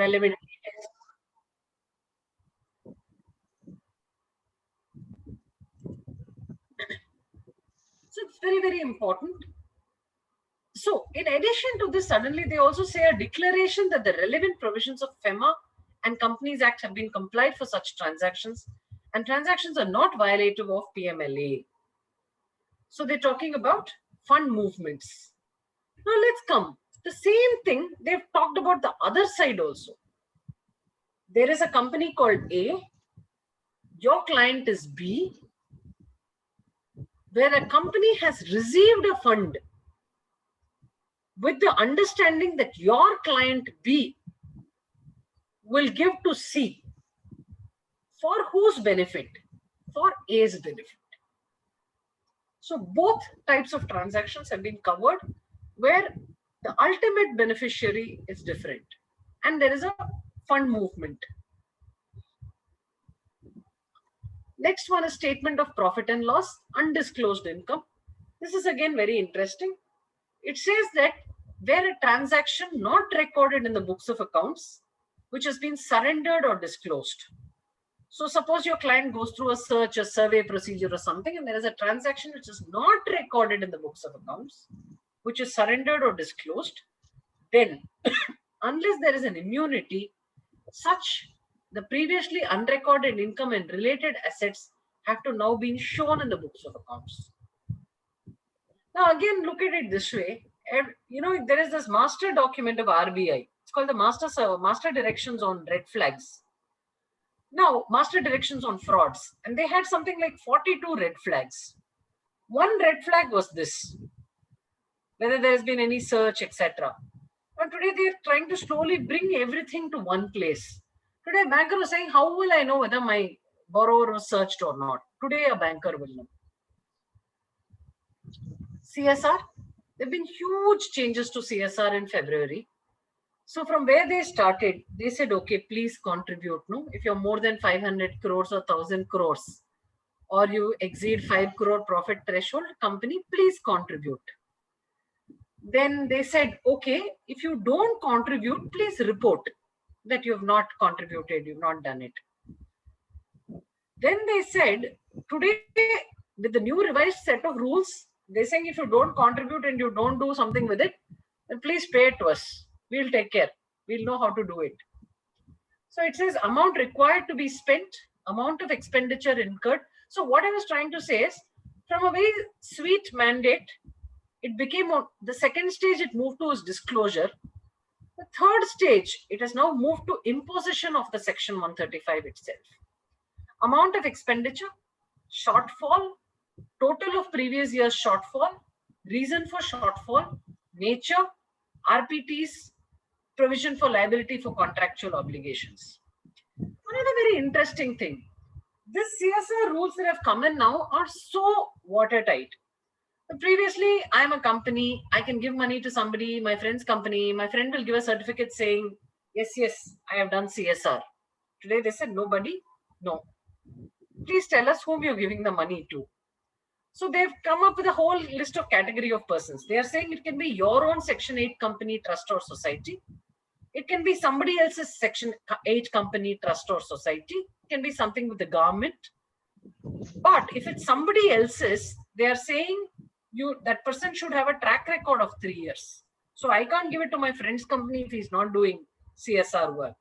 relevant. So it's very, very important. So in addition to this, suddenly they also say a declaration that the relevant provisions of FEMA and Companies Act have been complied for such transactions, and transactions are not violative of PMLA. So they're talking about fund movements. Now let's come. The same thing they've talked about the other side also. There is a company called A, your client is B, where a company has received a fund with the understanding that your client B will give to C. For whose benefit? For A's benefit. So both types of transactions have been covered where the ultimate beneficiary is different and there is a fund movement. Next one is statement of profit and loss, undisclosed income. This is again very interesting. It says that where a transaction not recorded in the books of accounts, which has been surrendered or disclosed. So suppose your client goes through a search, a survey procedure or something, and there is a transaction which is not recorded in the books of accounts, which is surrendered or disclosed, then unless there is an immunity, such the previously unrecorded income and related assets have to now be shown in the books of accounts. Now again, look at it this way. There is this master document of RBI. It's called the Master Directions on Red Flags. Now, Master Directions on Frauds. And they had something like 42 red flags. One red flag was this, whether there has been any search, etc. And today they are trying to slowly bring everything to one place. Today, a banker was saying, how will I know whether my borrower was searched or not? Today, a banker will know. CSR, there have been huge changes to CSR in February. So from where they started, they said, okay, please contribute. No, if you're more than 500 crores or 1000 crores, or you exceed 5 crore profit threshold, company, please contribute. Then they said, okay, if you don't contribute, please report that you have not contributed, you've not done it. Then they said, today, with the new revised set of rules, they're saying if you don't contribute and you don't do something with it, then please pay it to us. We'll take care. We'll know how to do it. So it says amount required to be spent, amount of expenditure incurred. So what I was trying to say is, from a very sweet mandate, it became the second stage it moved to is disclosure. The third stage, it has now moved to imposition of the section 135 itself. Amount of expenditure, shortfall, total of previous year's shortfall, reason for shortfall, nature, RPTs, provision for liability for contractual obligations. Another very interesting thing, these CSR rules that have come in now are so watertight. Previously, I'm a company, I can give money to somebody, my friend's company, my friend will give a certificate saying, yes, I have done CSR. Today they said, nobody, no. Please tell us whom you're giving the money to. So they've come up with a whole list of category of persons. They are saying it can be your own Section 8 company, trust or society. It can be somebody else's Section 8 company, trust or society. It can be something with the government. But if it's somebody else's, they are saying that person should have a track record of 3 years. So I can't give it to my friend's company if he's not doing CSR work.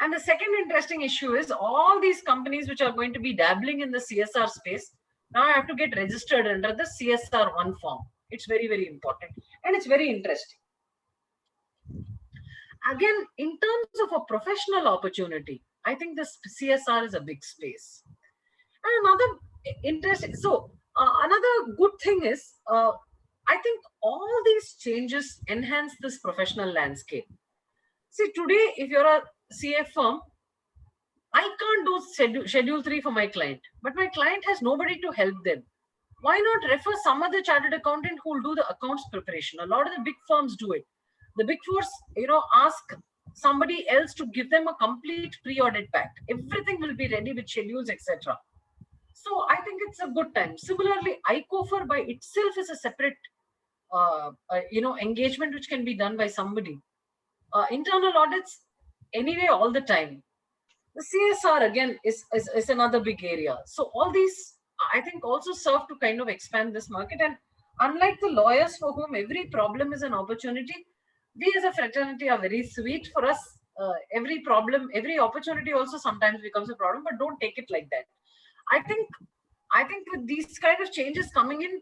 And the second interesting issue is all these companies which are going to be dabbling in the CSR space, now I have to get registered under the CSR1 form. It's very, very important. And it's very interesting. Again, in terms of a professional opportunity, I think this CSR is a big space. And another interesting, another good thing is, I think all these changes enhance this professional landscape. See, today, if you're a CA firm, I can't do schedule 3 for my client, but my client has nobody to help them. Why not refer some other chartered accountant who will do the accounts preparation? A lot of the big firms do it. The big fours, ask somebody else to give them a complete pre-audit pack. Everything will be ready with schedules, etc. So I think it's a good time. Similarly, ICOFER by itself is a separate, engagement which can be done by somebody. Internal audits, anyway all the time. The CSR again is another big area. So all these, I think, also serve to kind of expand this market. And unlike the lawyers for whom every problem is an opportunity, we as a fraternity are very sweet. For us, every problem, every opportunity also sometimes becomes a problem, but don't take it like that. I think with these kind of changes coming in,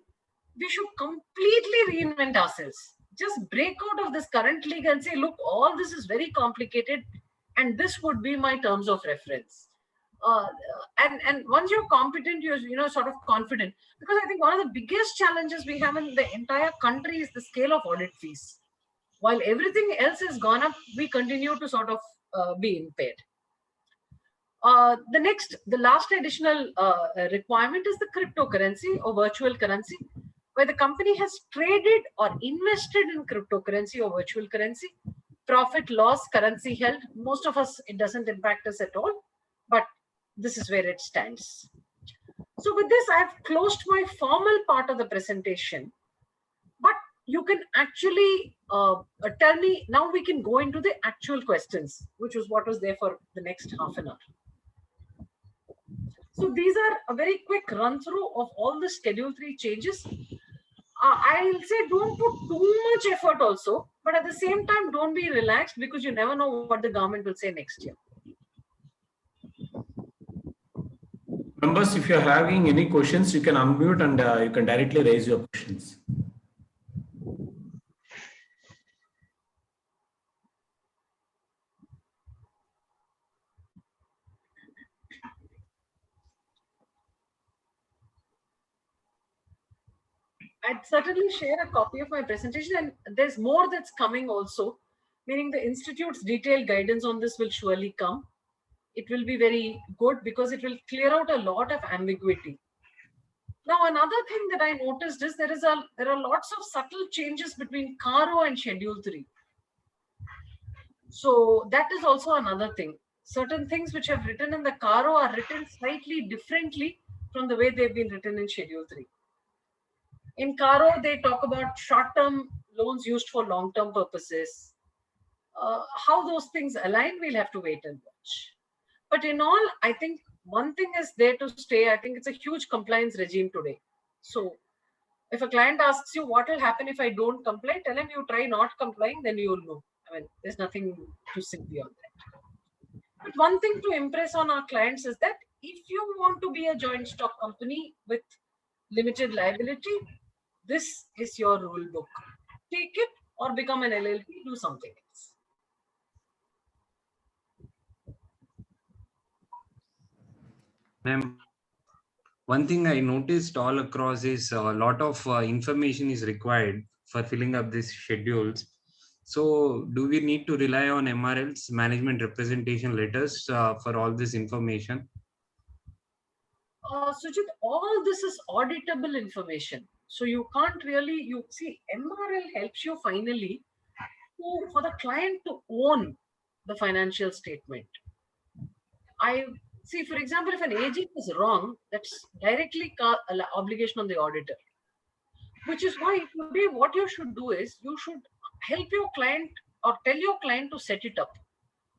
we should completely reinvent ourselves. Just break out of this current league and say, look, all this is very complicated, and this would be my terms of reference. And once you're competent, you're sort of confident. Because I think one of the biggest challenges we have in the entire country is the scale of audit fees. While everything else has gone up, we continue to sort of be impaired. The last additional requirement is the cryptocurrency or virtual currency, where the company has traded or invested in cryptocurrency or virtual currency. Profit, loss, currency held. Most of us, it doesn't impact us at all, but this is where it stands. So with this, I've closed my formal part of the presentation, but you can actually tell me, now we can go into the actual questions, which was what was there for the next half an hour. So these are a very quick run through of all the Schedule 3 changes. I'll say don't put too much effort also, but at the same time, don't be relaxed because you never know what the government will say next year. Members, if you're having any questions, you can unmute and you can directly raise your questions. I'd certainly share a copy of my presentation, and there's more that's coming also, meaning the Institute's detailed guidance on this will surely come. It will be very good because it will clear out a lot of ambiguity. Now, another thing that I noticed is there are lots of subtle changes between Caro and Schedule 3. So that is also another thing. Certain things which have written in the Caro are written slightly differently from the way they've been written in Schedule 3. In Caro, they talk about short-term loans used for long-term purposes. How those things align, we'll have to wait and watch. But in all, I think one thing is there to stay. I think it's a huge compliance regime today. So if a client asks you what will happen if I don't comply, tell him you try not complying, then you'll know. I mean, there's nothing to say beyond that. But one thing to impress on our clients is that if you want to be a joint stock company with limited liability, this is your rule book. Take it or become an LLP, do something else. Ma'am, one thing I noticed all across is a lot of information is required for filling up these schedules. So do we need to rely on MRLs, management representation letters, for all this information? Sujit, all this is auditable information. So you can't really, you see, MRL helps you finally for the client to own the financial statement. I see, for example, if an agent is wrong, that's directly obligation on the auditor. Which is why today what you should do is you should help your client or tell your client to set it up.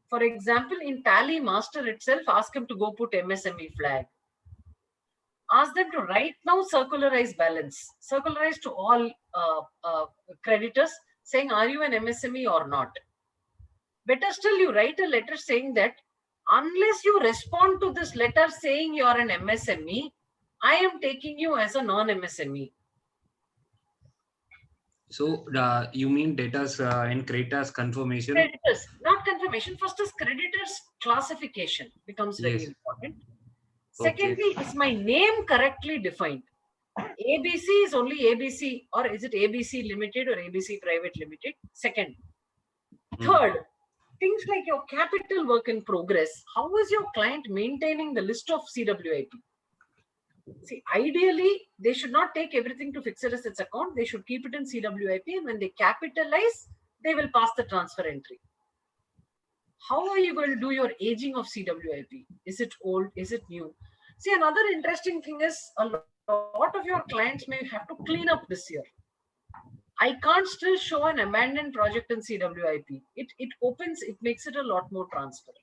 For example, in Tally Master itself, ask him to go put MSME flag. Ask them to right now circularize balance, circularize to all creditors saying, are you an MSME or not? Better still, you write a letter saying that unless you respond to this letter saying you are an MSME, I am taking you as a non-MSME. So you mean debtors and creditors confirmation? Creditors, not confirmation. First is creditors classification becomes very important. Secondly, is my name correctly defined? ABC is only ABC, or is it ABC Limited or ABC Private Limited? Second. Third, things like your capital work in progress. How is your client maintaining the list of CWIP? See, ideally, they should not take everything to fixed assets account. They should keep it in CWIP, and when they capitalize, they will pass the transfer entry. How are you going to do your aging of CWIP? Is it old? Is it new? See, another interesting thing is a lot of your clients may have to clean up this year. I can't still show an abandoned project in CWIP. It makes it a lot more transparent.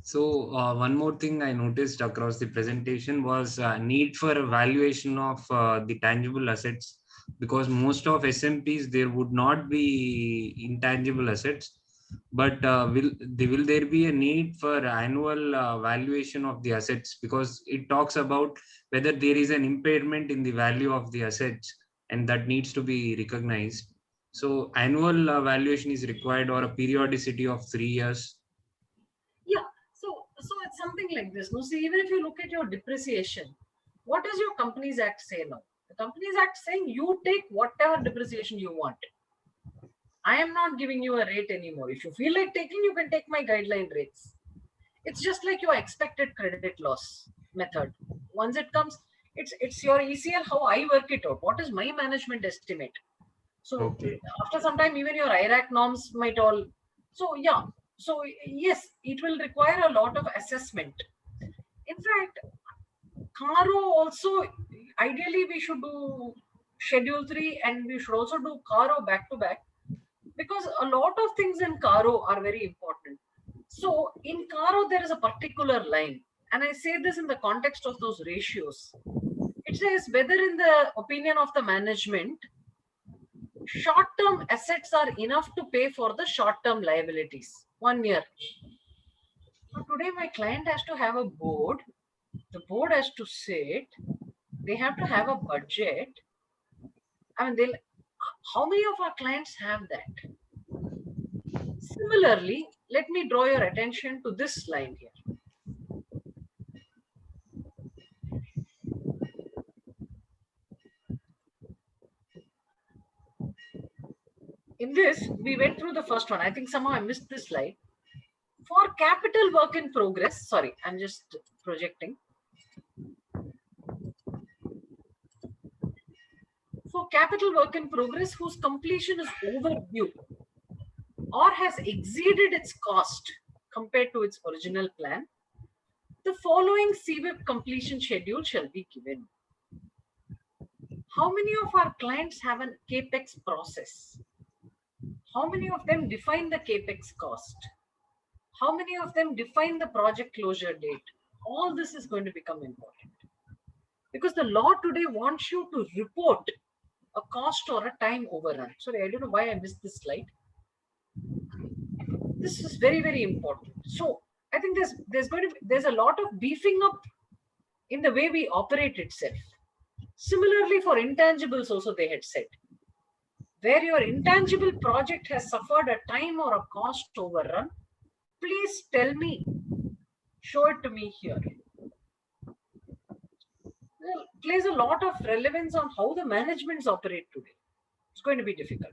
So one more thing I noticed across the presentation was need for evaluation of the tangible assets, because most of SMPs there would not be intangible assets, but will there be a need for annual valuation of the assets, because it talks about whether there is an impairment in the value of the assets and that needs to be recognized. So annual valuation is required, or a periodicity of 3 years. Yeah. So it's something like this. No, see, even if you look at your depreciation, what does your Companies Act say now? The Companies Act saying you take whatever depreciation you want. I am not giving you a rate anymore. If you feel like taking, you can take my guideline rates. It's just like your expected credit loss method. Once it comes, it's your ECL, how I work it out. What is my management estimate? So Okay. after some time, even your IRAC norms might all. So yeah. So yes, it will require a lot of assessment. In fact, Caro also, ideally we should do Schedule 3 and we should also do Caro back to back, because a lot of things in Caro are very important. So in Caro, there is a particular line, and I say this in the context of those ratios. It says whether in the opinion of the management, short-term assets are enough to pay for the short-term liabilities. 1 year. So today my client has to have a board. The board has to sit. They have to have a budget. I mean, how many of our clients have that? Similarly, let me draw your attention to this line here. In this, we went through the first one. I think somehow I missed this slide. For capital work in progress, sorry, I'm just projecting. For capital work in progress whose completion is overdue or has exceeded its cost compared to its original plan, the following CWIP completion schedule shall be given. How many of our clients have a CAPEX process? How many of them define the CAPEX cost? How many of them define the project closure date? All this is going to become important, because the law today wants you to report a cost or a time overrun. Sorry, I don't know why I missed this slide. This is very, very important. So I think there's a lot of beefing up in the way we operate itself. Similarly, for intangibles also they had said, where your intangible project has suffered a time or a cost overrun, please tell me, show it to me here. Well, plays a lot of relevance on how the managements operate today. It's going to be difficult.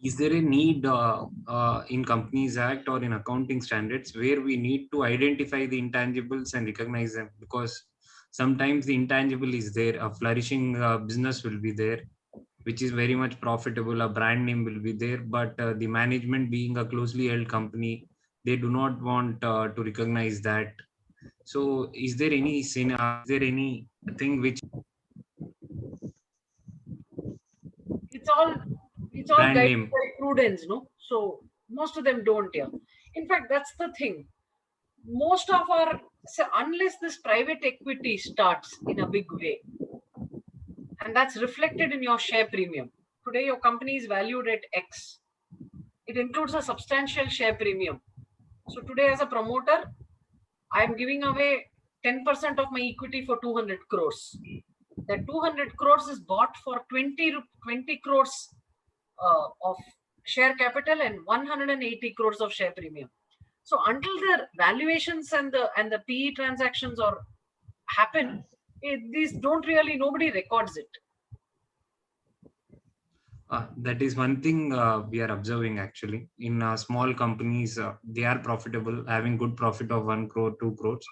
Is there a need in Companies Act or in accounting standards where we need to identify the intangibles and recognize them? Because sometimes the intangible is there, a flourishing business will be there, which is very much profitable, a brand name will be there, but the management, being a closely held company, they do not want to recognize that. So is there any scenario, is there anything which It's all brand guided name? by prudence, no? So most of them don't, yeah. In fact, that's the thing. Most of our, so unless this private equity starts in a big way, and that's reflected in your share premium. Today, your company is valued at X. It includes a substantial share premium. So today, as a promoter, I'm giving away 10% of my equity for 200 crores. That 200 crores is bought for 20 crores of share capital and 180 crores of share premium. So until the valuations and the PE transactions or happen, these don't really, nobody records it. That is one thing we are observing actually in small companies. They are profitable, having good profit of 1 crore, 2 crores,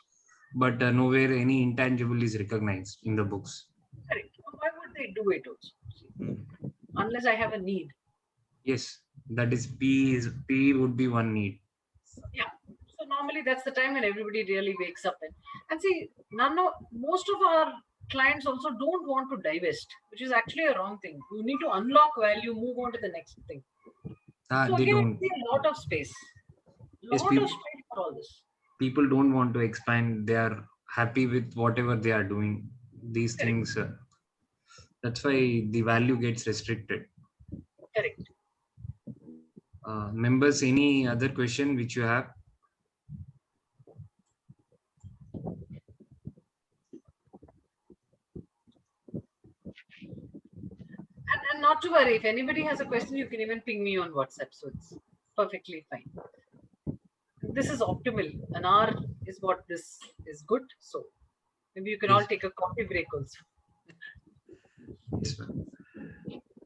but nowhere any intangible is recognized in the books. Correct. Why would they do it also? Unless I have a need. Yes, that is P would be one need. So, yeah. So normally that's the time when everybody really wakes up and see, most of our clients also don't want to divest, which is actually a wrong thing. You need to unlock value, move on to the next thing. So They again, I don't. see a lot of space. Yes, Lot of space for all this. people don't want to expand. They are happy with whatever they are doing. These Correct. things. That's why the value gets restricted. Correct. Members, any other question which you have? And not to worry, if anybody has a question, you can even ping me on WhatsApp. So it's perfectly fine. This is optimal. An hour is what this is good. So maybe you can all Yes. take a coffee break also. Yes, ma'am.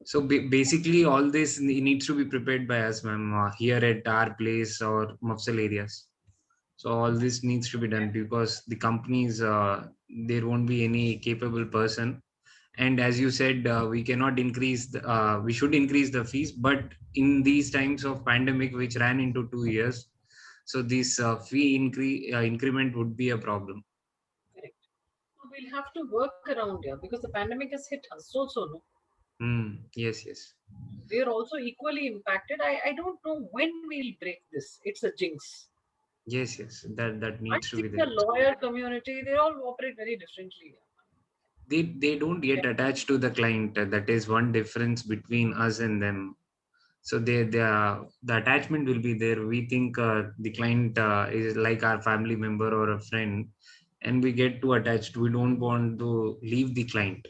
So basically, all this needs to be prepared by us, ma'am, here at our place or Mafsal areas. So all this needs to be done because the companies, there won't be any capable person. And as you said, we cannot increase, we should increase the fees, but in these times of pandemic, which ran into 2 years, so this fee increment would be a problem. Correct. We'll have to work around here because the pandemic has hit us also. No? Yes, yes. We are also equally impacted. I don't know when we'll break this. It's a jinx. Yes, yes. That I needs to be think there. the lawyer community, they all operate very differently. They don't get attached to the client. That is one difference between us and them. So the attachment will be there. We think the client is like our family member or a friend, and we get too attached. We don't want to leave the client.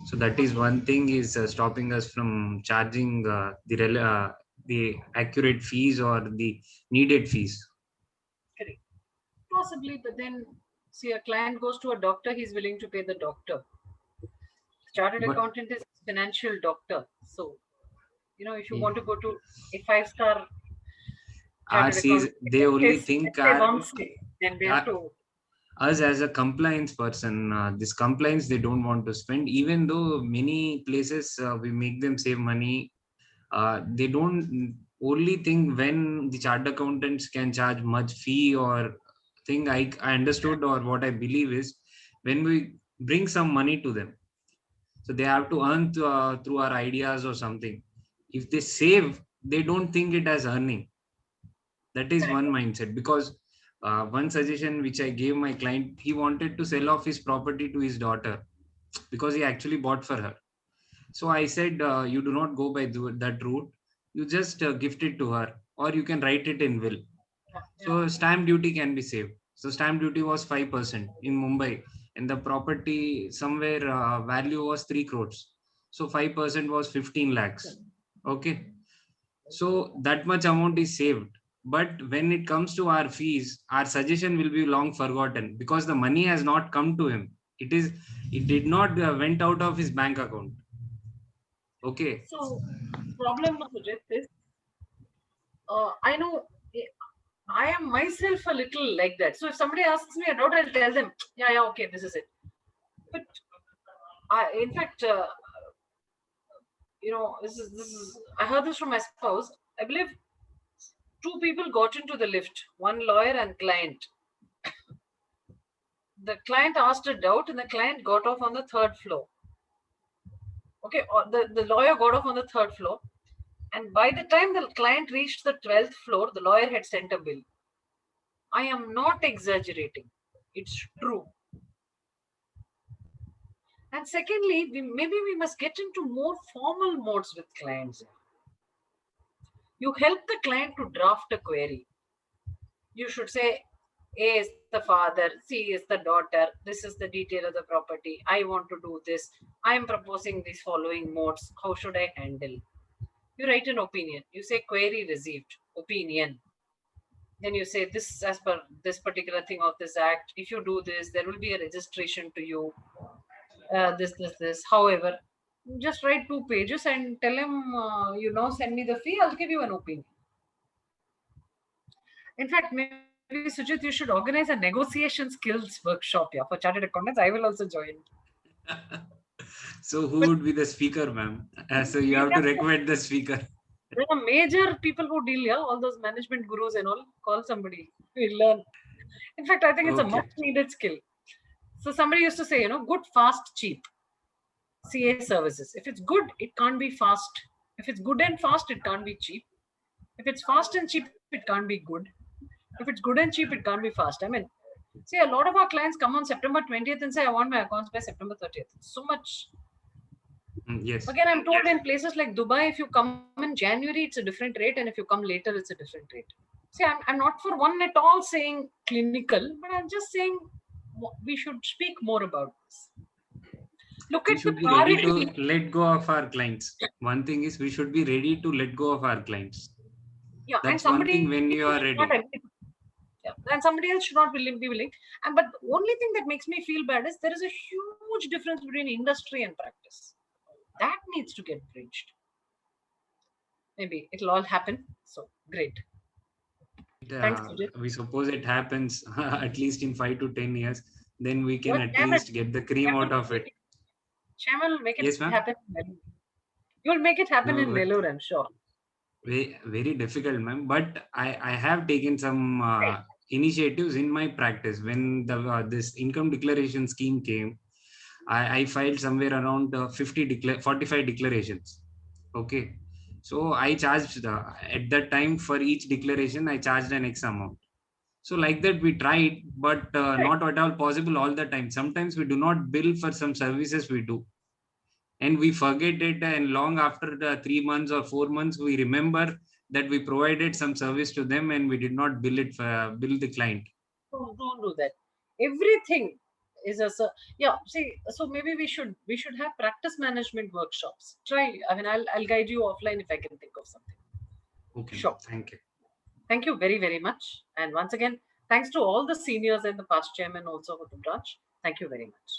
So that is one thing is stopping us from charging the accurate fees or the needed fees. Correct. Possibly, but then see, a client goes to a doctor, he's willing to pay the doctor. Chartered But accountant is financial doctor. So, if you want to go to a 5-star chartered says accountant, they only think they won't say, then they have to. us as a compliance person, this compliance they don't want to spend, even though many places we make them save money. They don't only think when the chartered accountants can charge much fee or thing. I understood, or what I believe is when we bring some money to them, so they have to earn through our ideas or something. If they save, they don't think it as earning. That is Correct. one mindset, because one suggestion which I gave my client, he wanted to sell off his property to his daughter because he actually bought for her. So I said, you do not go by that route. You just gift it to her, or you can write it in will. So stamp duty can be saved. So stamp duty was 5% in Mumbai, and the property somewhere value was 3 crores. So 5% was 15 lakhs. Okay. So that much amount is saved. But when it comes to our fees, our suggestion will be long forgotten because the money has not come to him. It did not went out of his bank account. Okay. So, problem Sujit is, I know I am myself a little like that. So if somebody asks me about, I'll tell them, yeah, okay, this is it. But in fact, this is. I heard this from my spouse. I believe 2 people got into the lift, one lawyer and client. The client asked a doubt, and the client got off on the 3rd floor. Okay, or the lawyer got off on the 3rd floor, and by the time the client reached the 12th floor, the lawyer had sent a bill. I am not exaggerating. It's true. And secondly, maybe we must get into more formal modes with clients. You help the client to draft a query. You should say, A is the father, C is the daughter, this is the detail of the property, I want to do this, I am proposing these following modes, how should I handle? You write an opinion. You say query received, opinion. Then you say this as per this particular thing of this act. If you do this, there will be a registration to you. This. However, just write 2 pages and tell him, send me the fee. I'll give you an opinion. In fact, maybe Sujit, you should organize a negotiation skills workshop for chartered accountants. I will also join. So who would be the speaker, ma'am? So you have to recommend the speaker. There are major people who deal, all those management gurus and all. Call somebody. We'll learn. In fact, I think it's a much needed skill. So somebody used to say, good, fast, cheap. CA services. If it's good, it can't be fast. If it's good and fast, it can't be cheap. If it's fast and cheap, it can't be good. If it's good and cheap, it can't be fast. I mean, see, a lot of our clients come on September 20th and say, I want my accounts by September 30th. So much. Yes. Again, I'm told in places like Dubai, if you come in January, it's a different rate. And if you come later, it's a different rate. See, I'm not for one at all saying clinical, but I'm just saying we should speak more about this. Look We at the should be ready priority. to let go of our clients. One thing is we should be ready to let go of our clients. Yeah, and That's one thing somebody when you are should ready. not admit. Yeah, and somebody else should not be willing. And but the only thing that makes me feel bad is there is a huge difference between industry and practice. That needs to get bridged. Maybe it'll all happen. So great. Thanks, Sujit. We suppose it happens at least in 5 to 10 years. Then we can Well, at damn it. least get the cream out of it. Chairman will make it Yes, ma'am. happen. You'll make it happen No, in but Vellore, I'm sure. very difficult, ma'am. But I have taken some Right. initiatives in my practice. When the this income declaration scheme came, I filed somewhere around 45 declarations. Okay. So I charged at that time for each declaration, I charged an X amount. So like that we tried, but Right. not at all possible all the time. Sometimes we do not bill for some services we do, and we forget it. And long after the 3 months or 4 months, we remember that we provided some service to them and we did not bill the client. Don't do that. Everything is yeah. See, so maybe we should have practice management workshops. Try. I mean, I'll guide you offline if I can think of something. Okay, Sure. thank you. Thank you very, very much. And once again, thanks to all the seniors and the past chairman also of the branch. Thank you very much.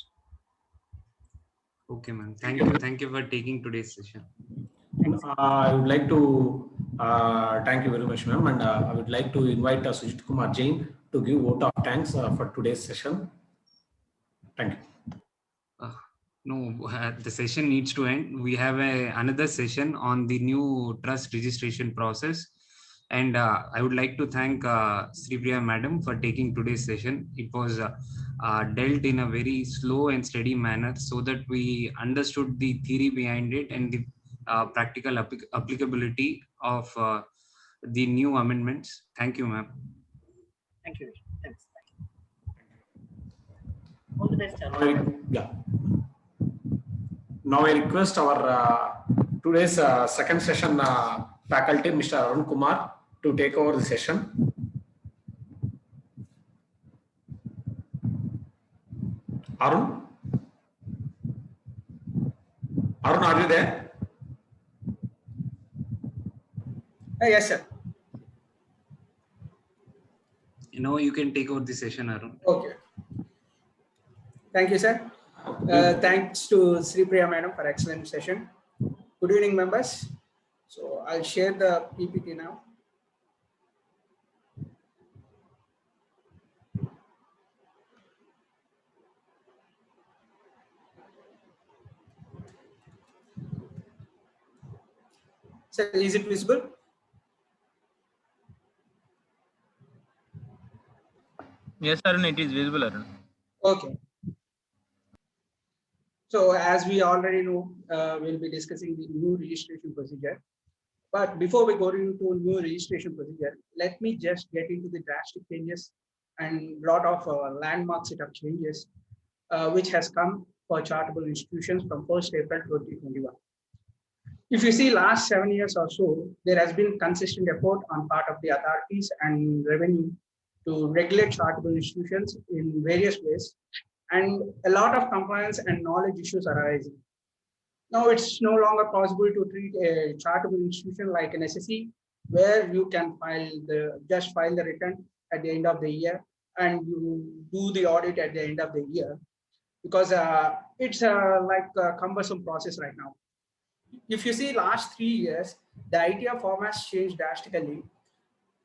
Okay, ma'am. Thank you for taking today's session. I would like to thank you very much, ma'am, and I would like to invite Sujit Kumar Jain to give vote of thanks for today's session. Thank you. No, the session needs to end. We have another session on the new trust registration process. And I would like to thank Sri Priya Madam for taking today's session. It was dealt in a very slow and steady manner so that we understood the theory behind it and the practical applicability of the new amendments. Thank you, ma'am. Thank you. Thanks. All the best, Arun. Yeah. Now I request our today's second session faculty, Mr. Arun Kumar, to take over the session. Arun? Arun, are you there? Yes, sir. You can take over the session, Arun. Okay. Thank you, sir. Thanks to Sri Priya Madam for excellent session. Good evening, members. So I'll share the PPT now. So is it visible? Yes, Arun, it is visible, Arun. Okay. So as we already know, we'll be discussing the new registration procedure. But before we go into new registration procedure, let me just get into the drastic changes and lot of landmark set of changes, which has come for charitable institutions from 1st April 2021. If you see last 7 years or so, there has been consistent effort on part of the authorities and revenue to regulate charitable institutions in various ways, and a lot of compliance and knowledge issues are arising. Now it's no longer possible to treat a charitable institution like an SSE, where you can just file the return at the end of the year and you do the audit at the end of the year, because it's like a cumbersome process right now. If you see last 3 years, the ITR form has changed drastically.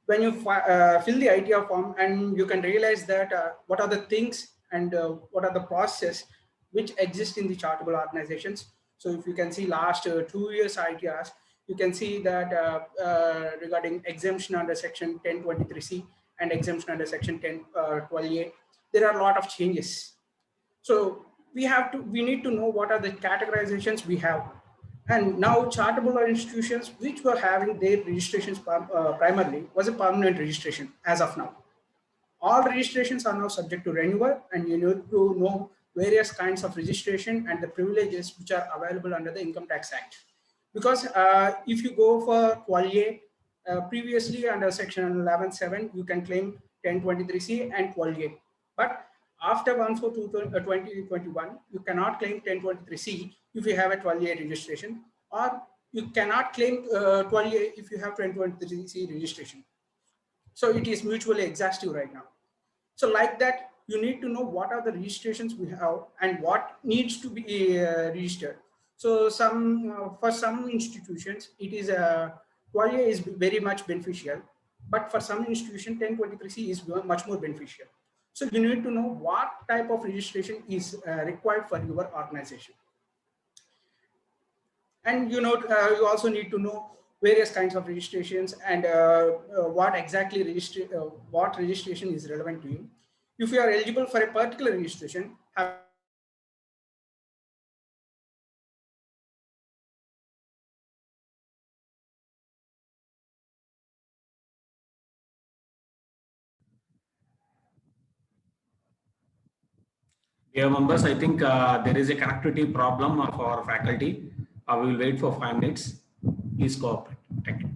When you fill the ITR form, and you can realize that what are the things and what are the processes which exist in the charitable organizations. So if you can see last 2 years ITRs, you can see that regarding exemption under section 1023C and exemption under section 1012A, there are a lot of changes. So we need to know what are the categorizations we have. And now charitable institutions which were having their registrations primarily was a permanent registration as of now. All registrations are now subject to renewal, and you need to know various kinds of registration and the privileges which are available under the Income Tax Act. Because if you go for Qualier, previously under section 11.7, you can claim 1023C and Qualier. But after 1/4/2021, you cannot claim 1023C if you have a 12A registration, or you cannot claim 12A if you have 1023C registration. So it is mutually exhaustive right now. So like that, you need to know what are the registrations we have and what needs to be registered. So for some institutions, it is 12A is very much beneficial, but for some institution, 1023C is much more beneficial. So you need to know what type of registration is required for your organization. And you also need to know various kinds of registrations and what exactly what registration is relevant to you. If you are eligible for a particular registration, Dear members, I think there is a connectivity problem of our faculty. We will wait for 5 minutes. Please cooperate. Thank you.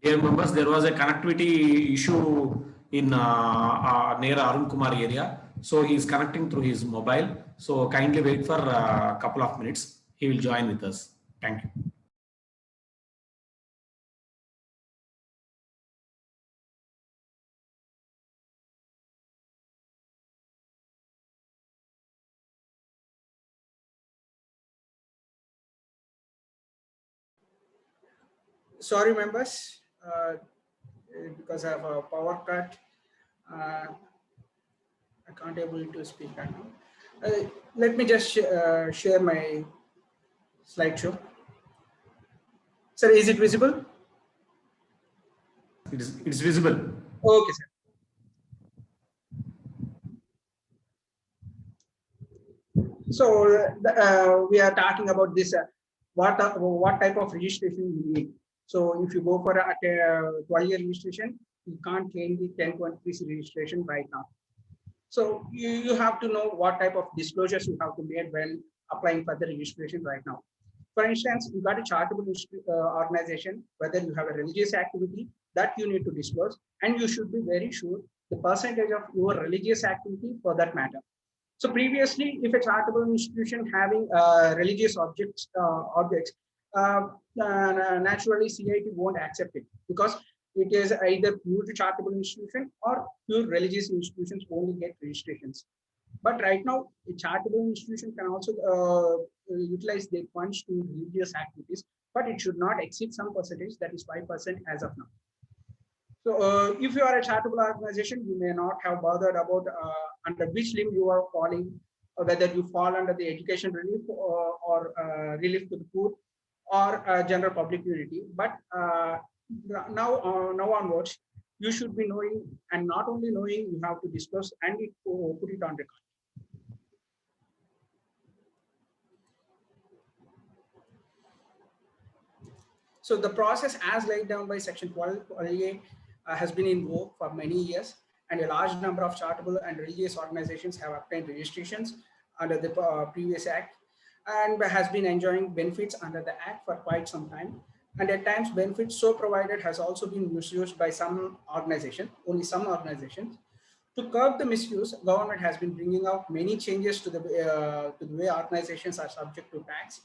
Dear members, there was a connectivity issue in near Arun Kumar area. So he is connecting through his mobile. So kindly wait for a couple of minutes. He will join with us. Thank you. sorry members, because I have a power cut, I can't able to speak right now. Let me just share my slideshow. Sir, is it visible? It's visible. Okay, sir. So we are talking about this, what type of registration you need. So if you go for a 12-year registration, you can't claim the 1023 registration right now. So you have to know what type of disclosures you have to make when applying for the registration right now. For instance, you got a charitable organization, whether you have a religious activity that you need to disclose, and you should be very sure the percentage of your religious activity for that matter. So previously, if a charitable institution having religious objects, naturally CIT won't accept it because it is either pure charitable institution or pure religious institutions only get registrations. But right now, a charitable institution can also utilize their funds to religious activities, but it should not exceed some percentage, that is 5% as of now. So if you are a charitable organization, you may not have bothered about under which limb you are falling, whether you fall under the education relief or relief to the poor or general public utility. But now onwards, you should be knowing, and not only knowing, you have to discuss and put it on record. So the process as laid down by Section 12A has been in vogue for many years, and a large number of charitable and religious organizations have obtained registrations under the previous act and has been enjoying benefits under the act for quite some time. And at times, benefits so provided has also been misused by some organizations, only some organizations. To curb the misuse, government has been bringing out many changes to the way organizations are subject to tax,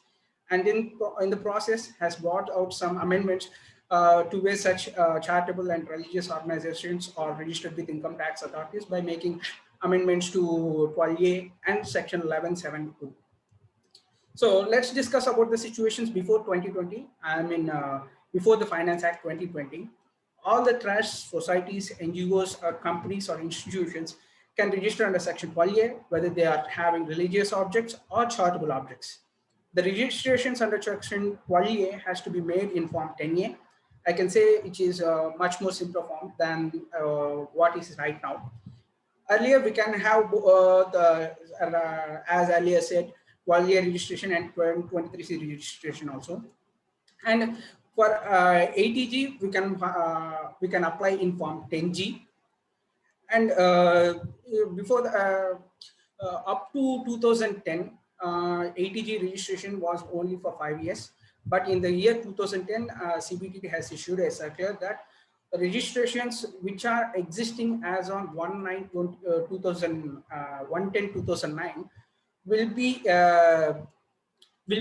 and in the process has brought out some amendments to where such charitable and religious organizations are registered with income tax authorities by making amendments to 12A and Section 1172. So let's discuss about the situations before 2020. I mean, before the Finance Act 2020. All the trusts, societies, NGOs, or companies or institutions can register under Section 12A, whether they are having religious objects or charitable objects. The registrations under Section 12A has to be made in Form 10A. I can say it is a much more simpler form than what is right now. Earlier, we can have as earlier said, 12A registration and 23C registration also. And for ATG, we can apply in Form 10G. And before the, up to 2010, ATG registration was only for 5 years. But in the year 2010, CBDT has issued a circular that registrations which are existing as on 1/10/2009 will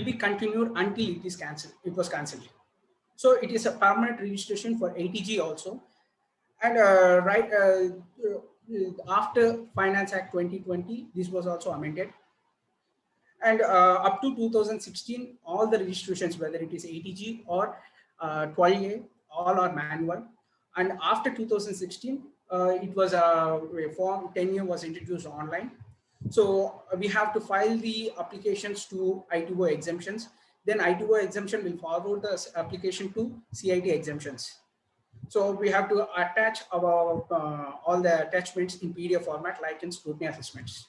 be continued until it is cancelled. It was cancelled. So it is a permanent registration for ATG also. And after Finance Act 2020, this was also amended. And up to 2016, all the registrations, whether it is ATG or 12A, all are manual. And after 2016, it was a Form 10A was introduced online. So we have to file the applications to ITO exemptions. Then ITO exemption will forward the application to CIT exemptions. So we have to attach our all the attachments in PDF format, like in scrutiny assessments.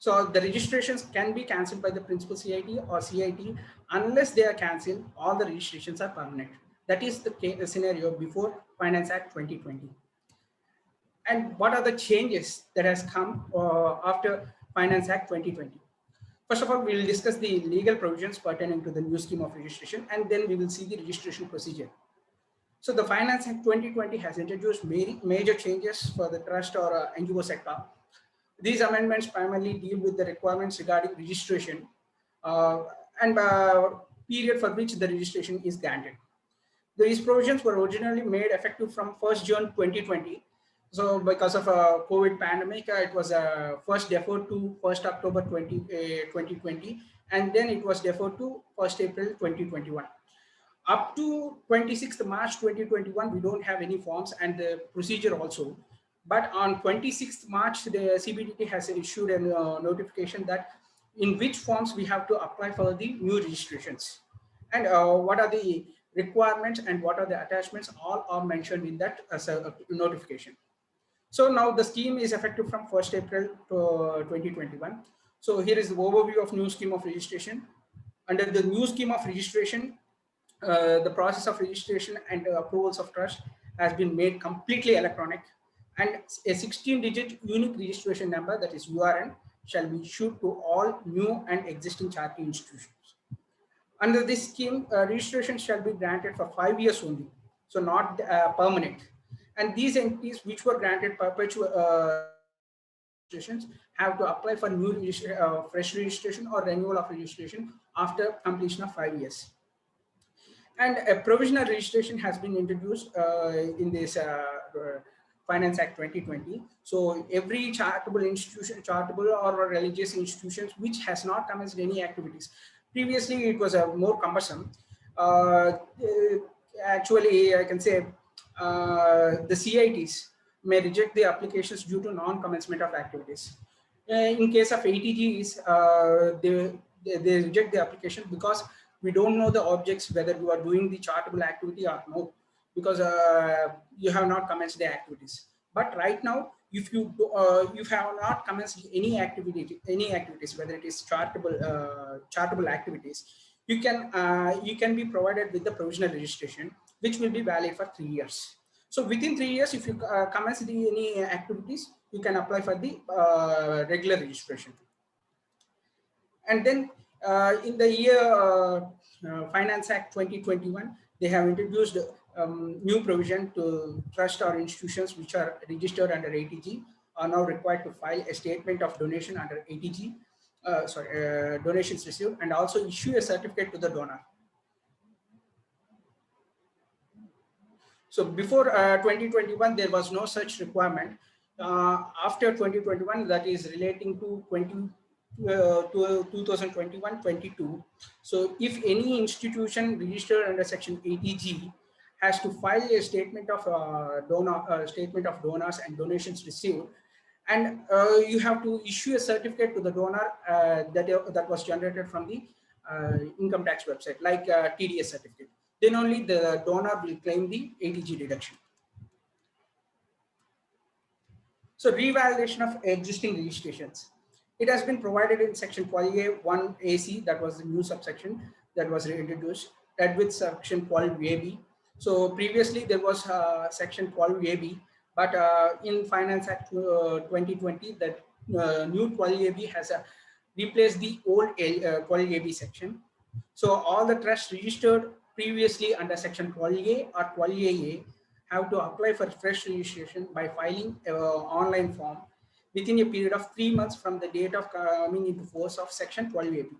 So the registrations can be cancelled by the principal CIT or CIT. Unless they are cancelled, all the registrations are permanent. That is the scenario before Finance Act 2020. And what are the changes that has come after Finance Act 2020? First of all, we will discuss the legal provisions pertaining to the new scheme of registration, and then we will see the registration procedure. So the Finance Act 2020 has introduced major changes for the trust or NGO sector. These amendments primarily deal with the requirements regarding registration and period for which the registration is granted. These provisions were originally made effective from 1st June 2020. So because of a COVID pandemic, it was first deferred to 1st October 2020, and then it was deferred to 1st April 2021. Up to 26th March 2021, we don't have any forms and the procedure also. But on 26th March, the CBDT has issued a notification that in which forms we have to apply for the new registrations. And what are the requirements and what are the attachments, all are mentioned in that notification. So now the scheme is effective from 1st April 2021. So here is the overview of new scheme of registration. Under the new scheme of registration, the process of registration and approvals of trust has been made completely electronic, and a 16-digit unique registration number, that is URN, shall be issued to all new and existing charity institutions. Under this scheme, registration shall be granted for 5 years only, so not permanent. And these entities which were granted perpetual registrations have to apply for new fresh registration or renewal of registration after completion of 5 years. And a provisional registration has been introduced in this Finance Act 2020. So every charitable institution, charitable or religious institutions which has not commenced any activities. Previously, it was more cumbersome. Actually, I can say the CITs may reject the applications due to non-commencement of activities. In case of ATGs, they reject the application because we don't know the objects, whether you are doing the charitable activity or no, because you have not commenced the activities. But right now, if you have not commenced any activities, whether it is charitable activities, you can be provided with the provisional registration, which will be valid for 3 years. So within 3 years, if you commence any activities, you can apply for the regular registration. And then in the year Finance Act 2021, they have introduced new provision to trust or institutions which are registered under ATG are now required to file a statement of donation under ATG, donations received, and also issue a certificate to the donor. So before 2021, there was no such requirement. After 2021, that is relating to 2021-22. So if any institution registered under Section ATG has to file a statement of donors and donations received, and you have to issue a certificate to the donor that was generated from the income tax website, like TDS certificate. Then only the donor will claim the ATG deduction. So revalidation of existing registrations. It has been provided in Section 12A 1AC, that was the new subsection that was reintroduced, and with Section 12AB. So previously there was Section 12AB, but in Finance Act 2020, that new 12AB has replaced the old 12AB section. So all the trusts registered previously under Section 12A or 12AA have to apply for fresh registration by filing an online form within a period of 3 months from the date of coming into force of Section 12AB.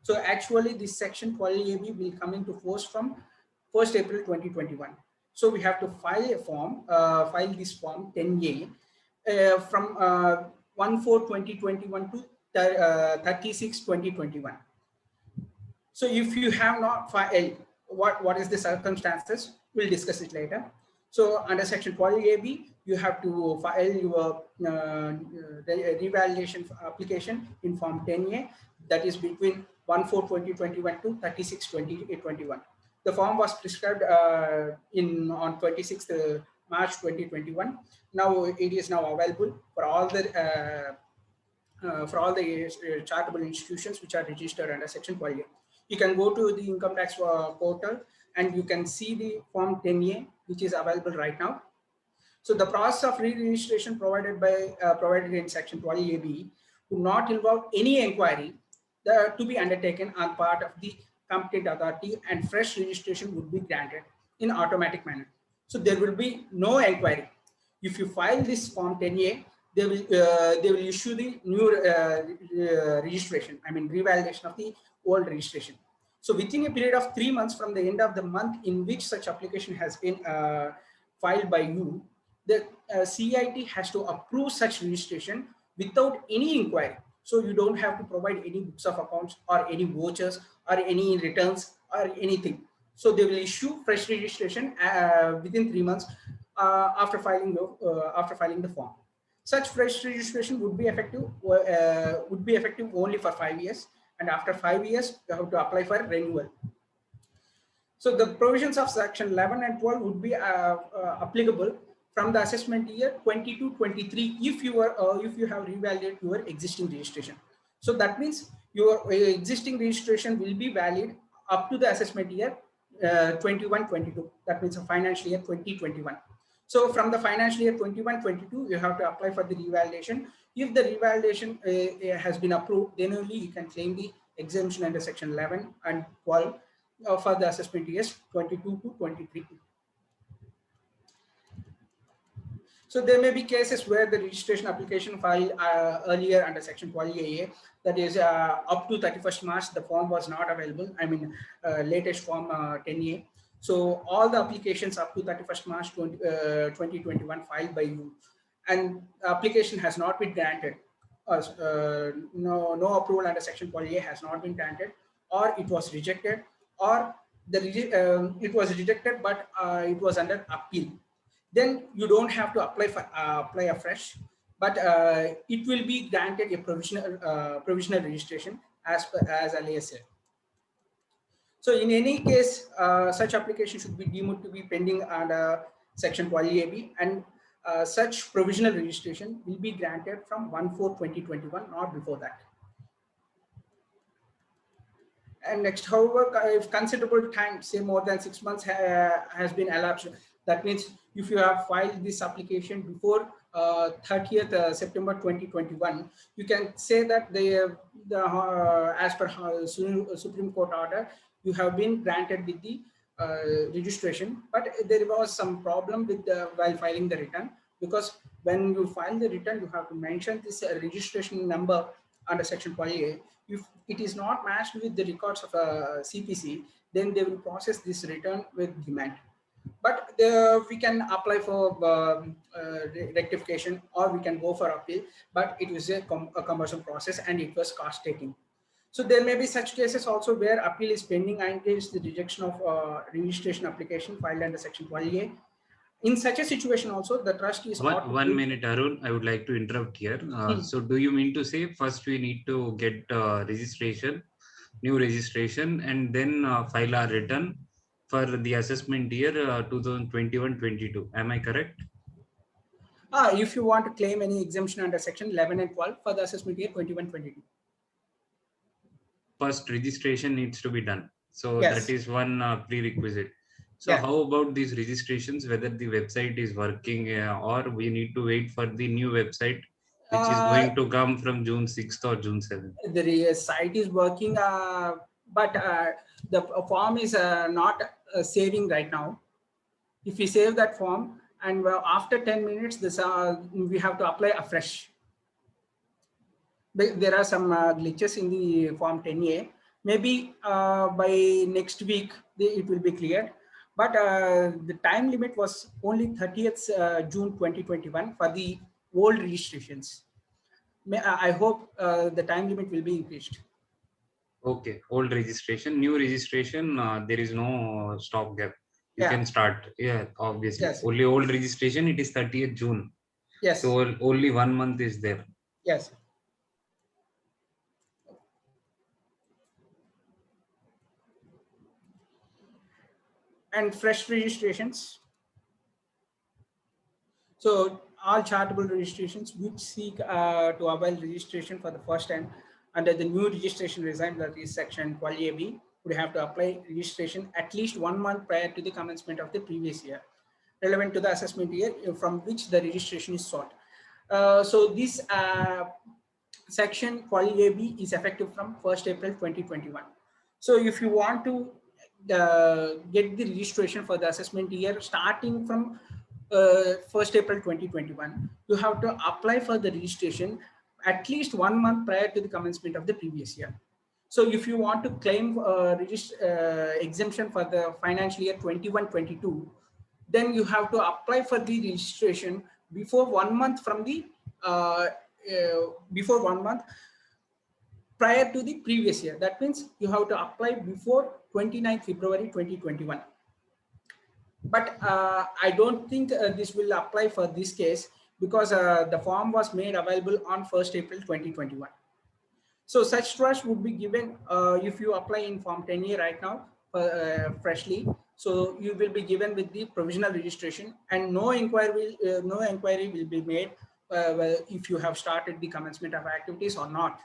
So actually this Section 12AB will come into force from 1st April 2021. So we have to file a form, file this form 10A from 1/4/2021 to 36/2021. So if you have not filed, what is the circumstances? We'll discuss it later. So under Section 12AB, you have to file your revalidation application in Form 10A, that is between 1/4/2021 to 36/2021. The form was prescribed on 26th March 2021. Now it is now available for all the charitable institutions which are registered under Section 12A. You can go to the income tax portal and you can see the Form 10A, which is available right now. So the process of re-registration provided in Section 12AB would not involve any inquiry to be undertaken on part of the competent authority, and fresh registration would be granted in automatic manner. So there will be no inquiry. If you file this Form 10A, they will issue the new registration, I mean revalidation of the old registration. So within a period of 3 months from the end of the month in which such application has been filed by you, the CIT has to approve such registration without any inquiry. So you don't have to provide any books of accounts or any vouchers or any returns or anything. So they will issue fresh registration within 3 months after filing the form. Such fresh registration would be effective only for 5 years, and after 5 years you have to apply for renewal. So the provisions of Section 11 and 12 would be applicable from the assessment year 22-23 if you have revalidated your existing registration. So that means your existing registration will be valid up to the assessment year 21-22. That means a financial year 2021. So from the financial year 21-22, you have to apply for the revalidation. If the revalidation has been approved, then only you can claim the exemption under Section 11 and 12 for the assessment years 22-23. So So there may be cases where the registration application filed earlier under Section 12AA, that is up to 31st March, the form was not available. I mean, latest form 10A. So all the applications up to 31st March 2021 filed by you, and application has not been granted. No approval under Section 12A has not been granted, or it was rejected, or it was rejected, but it was under appeal. Then you don't have to apply afresh, but it will be granted a provisional registration as earlier said. So in any case, such application should be deemed to be pending under Section 12AB, and such provisional registration will be granted from 1/4/2021, not before that. And next, however, if considerable time, say more than 6 months has been elapsed, that means if you have filed this application before 30th September 2021, you can say that as per Supreme Court order, you have been granted with the registration, but there was some problem with while filing the return, because when you file the return, you have to mention this registration number under Section 12A. If it is not matched with the records of CPC, then they will process this return with demand. But we can apply for rectification, or we can go for appeal, but it was a cumbersome process and it was cost taking. So there may be such cases also where appeal is pending against the rejection of registration application filed under Section 12A. In such a situation also, the trust is... One minute, Arun, I would like to interrupt here. So do you mean to say first we need to get registration, new registration, and then file our return for the assessment year 2021-22? Am I correct? If you want to claim any exemption under Section 11 and 12 for the assessment year 21-22. First registration needs to be done. So Yes. that is one prerequisite. So Yeah. how about these registrations, whether the website is working or we need to wait for the new website, which is going to come from June 6th or June 7th? The site is working, but the form is not saving right now. If we save that form, and after 10 minutes, this we have to apply afresh. There are some glitches in the form 10A. Maybe by next week, it will be cleared. But the time limit was only 30th June 2021 for the old registrations. I hope the time limit will be increased. Okay, old registration, new registration, there is no stopgap. You can start, obviously. Yes. Only old registration, it is 30th June. Yes. So only 1 month is there. Yes. And fresh registrations. So all charitable registrations which seek to avail registration for the first time under the new registration regime, that is Section 12AB, would have to apply registration at least 1 month prior to the commencement of the previous year, relevant to the assessment year from which the registration is sought. So this Section 12AB is effective from 1st April 2021. So if you want to get the registration for the assessment year starting from 1st April 2021, you have to apply for the registration at least 1 month prior to the commencement of the previous year. So if you want to claim exemption for the financial year 21-22, then you have to apply for the registration before 1 month from the before 1 month prior to the previous year. That means you have to apply before 29th February 2021. But I don't think this will apply for this case, because the form was made available on 1st April 2021. So such trust would be given if you apply in Form 10A right now freshly. So you will be given with the provisional registration, and no inquiry will be made if you have started the commencement of activities or not.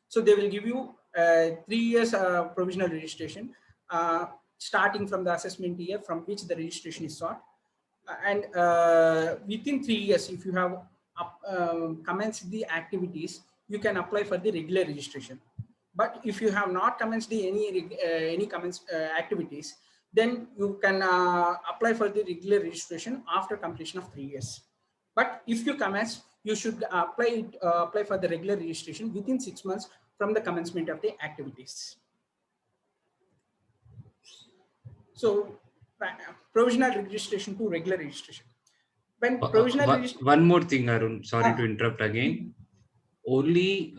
So they will give you 3 years provisional registration starting from the assessment year from which the registration is sought. And within 3 years, if you have commenced the activities, you can apply for the regular registration. But if you have not commenced any activities, then you can apply for the regular registration after completion of 3 years. But if you commence, you should apply for the regular registration within 6 months from the commencement of the activities. So provisional registration to regular registration. When provisional registration, One more thing, Arun, sorry Ah. to interrupt again. Only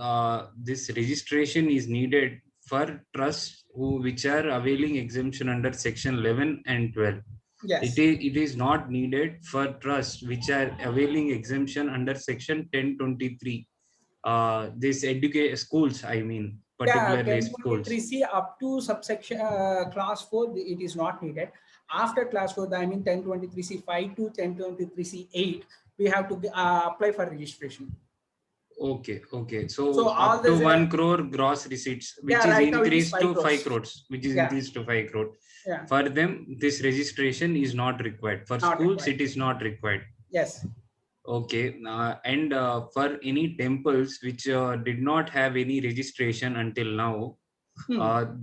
this registration is needed for trusts which are availing exemption under section 11 and 12. yes, It is not needed for trusts which are availing exemption under section 1023. This educate schools, I mean, yeah, particularly schools. 1023C up to subsection class 4, it is not needed. After class 4, I mean 1023C5 to 1023C8, we have to apply for registration. Okay. So So all up to this, 1 crore gross receipts, which yeah, is right now it is increased 5 to crores. 5 crores, which is Yeah. increased to 5 crore. Yeah, For them, this registration is not required. For Not schools, required. it is not required. yes, Okay. And for any temples which did not have any registration until now,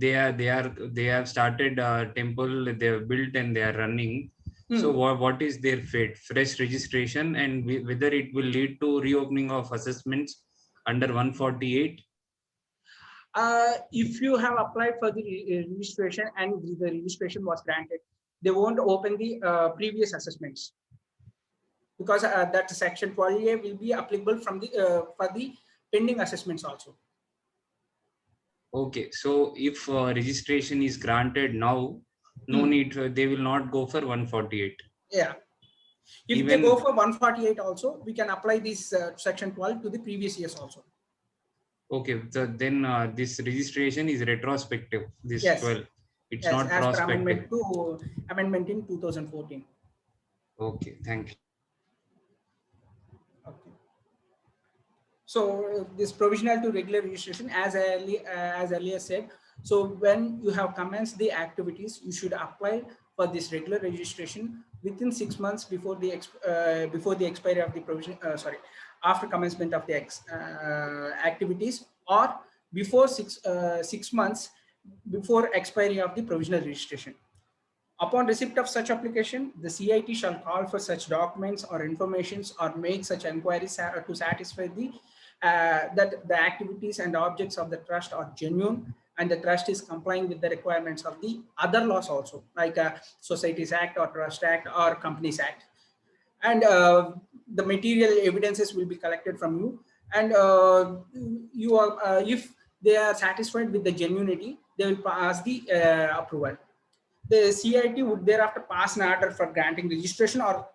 they have started temple, they have built and they are running. So what is their fate? Fresh registration, and whether it will lead to reopening of assessments under 148. If you have applied for the registration and the registration was granted, they won't open the previous assessments, because that section 12A will be applicable from the for the pending assessments also. Okay, so if registration is granted now, no need, they will not go for 148. Yeah. If they go for 148 also, we can apply this section 12 to the previous years also. Okay, so then this registration is retrospective, this Yes. 12. It's Yes, not as per prospective. amendment in 2014. Okay, thank you. Okay. So this provisional to regular registration, as earlier said, so when you have commenced the activities, you should apply for this regular registration within 6 months before the expiry of the provision. After commencement of the activities, or before 6 months before expiry of the provisional registration. Upon receipt of such application, the CIT shall call for such documents or informations or make such inquiries to satisfy that the activities and objects of the trust are genuine and the trust is complying with the requirements of the other laws also, like Societies Act or Trust Act or Companies Act. And the material evidences will be collected from you. And you are, if they are satisfied with the genuinity, they will pass the approval. The CIT would thereafter pass an order for granting registration or